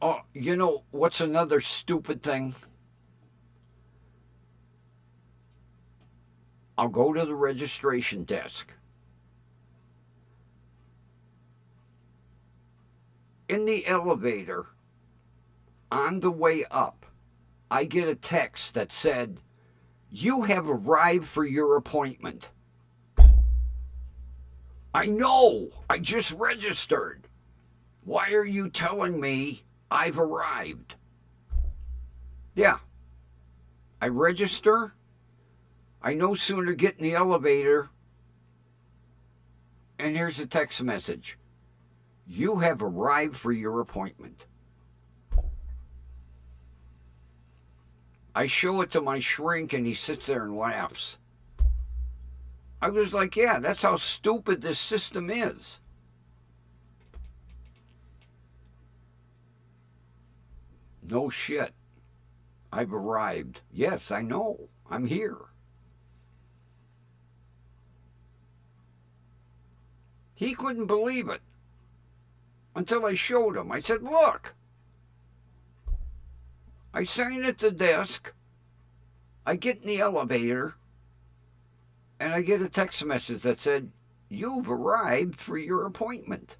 Oh, you know what's another stupid thing? I'll go to the registration desk. In the elevator, on the way up, I get a text that said, "You have arrived for your appointment." I know, I just registered. Why are you telling me I've arrived? Yeah, I register. I no sooner get in the elevator, and here's a text message. "You have arrived for your appointment." I show it to my shrink, and he sits there and laughs. I was like, yeah, that's how stupid this system is. No shit. I've arrived. Yes, I know. I'm here. He couldn't believe it until I showed him. I said, "Look, I sign at the desk, I get in the elevator, And I get a text message that said, "You've arrived for your appointment."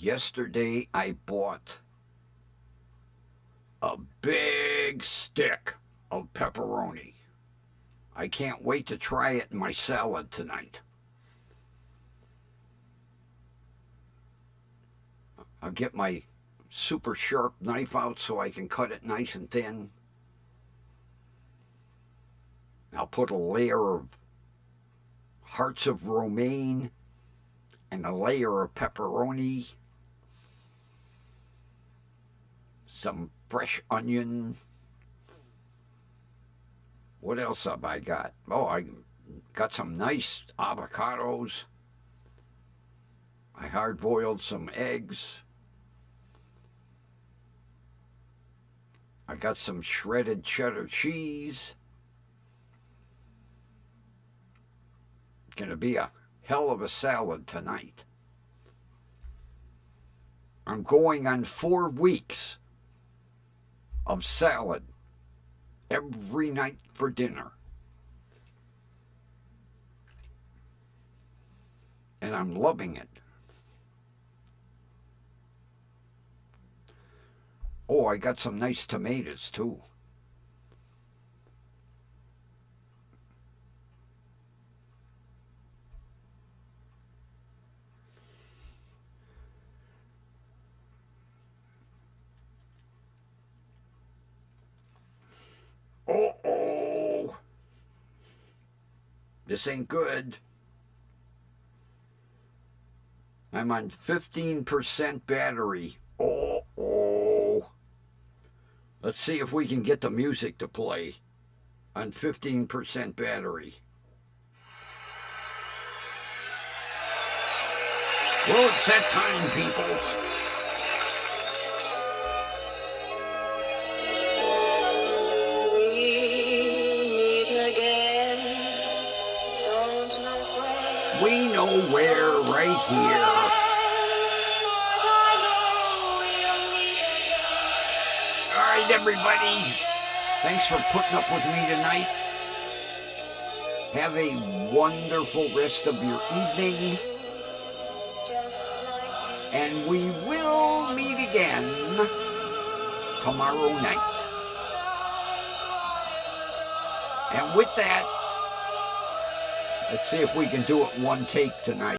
Yesterday I bought a big stick of pepperoni. I can't wait to try it in my salad tonight. I'll get my super sharp knife out so I can cut it nice and thin. I'll put a layer of hearts of romaine and a layer of pepperoni, some fresh onion. What else have I got? Oh, I got some nice avocados. I hard-boiled some eggs. I got some shredded cheddar cheese. Gonna be a hell of a salad tonight. I'm going on 4 weeks of salad every night for dinner. And I'm loving it. Oh, I got some nice tomatoes too. Oh, this ain't good. I'm on 15% battery. Oh. Let's see if we can get the music to play on 15% battery. Well, it's that time, peoples. We know where, right here. All right, everybody. Thanks for putting up with me tonight. Have a wonderful rest of your evening. And we will meet again tomorrow night. And with that, let's see if we can do it one take tonight.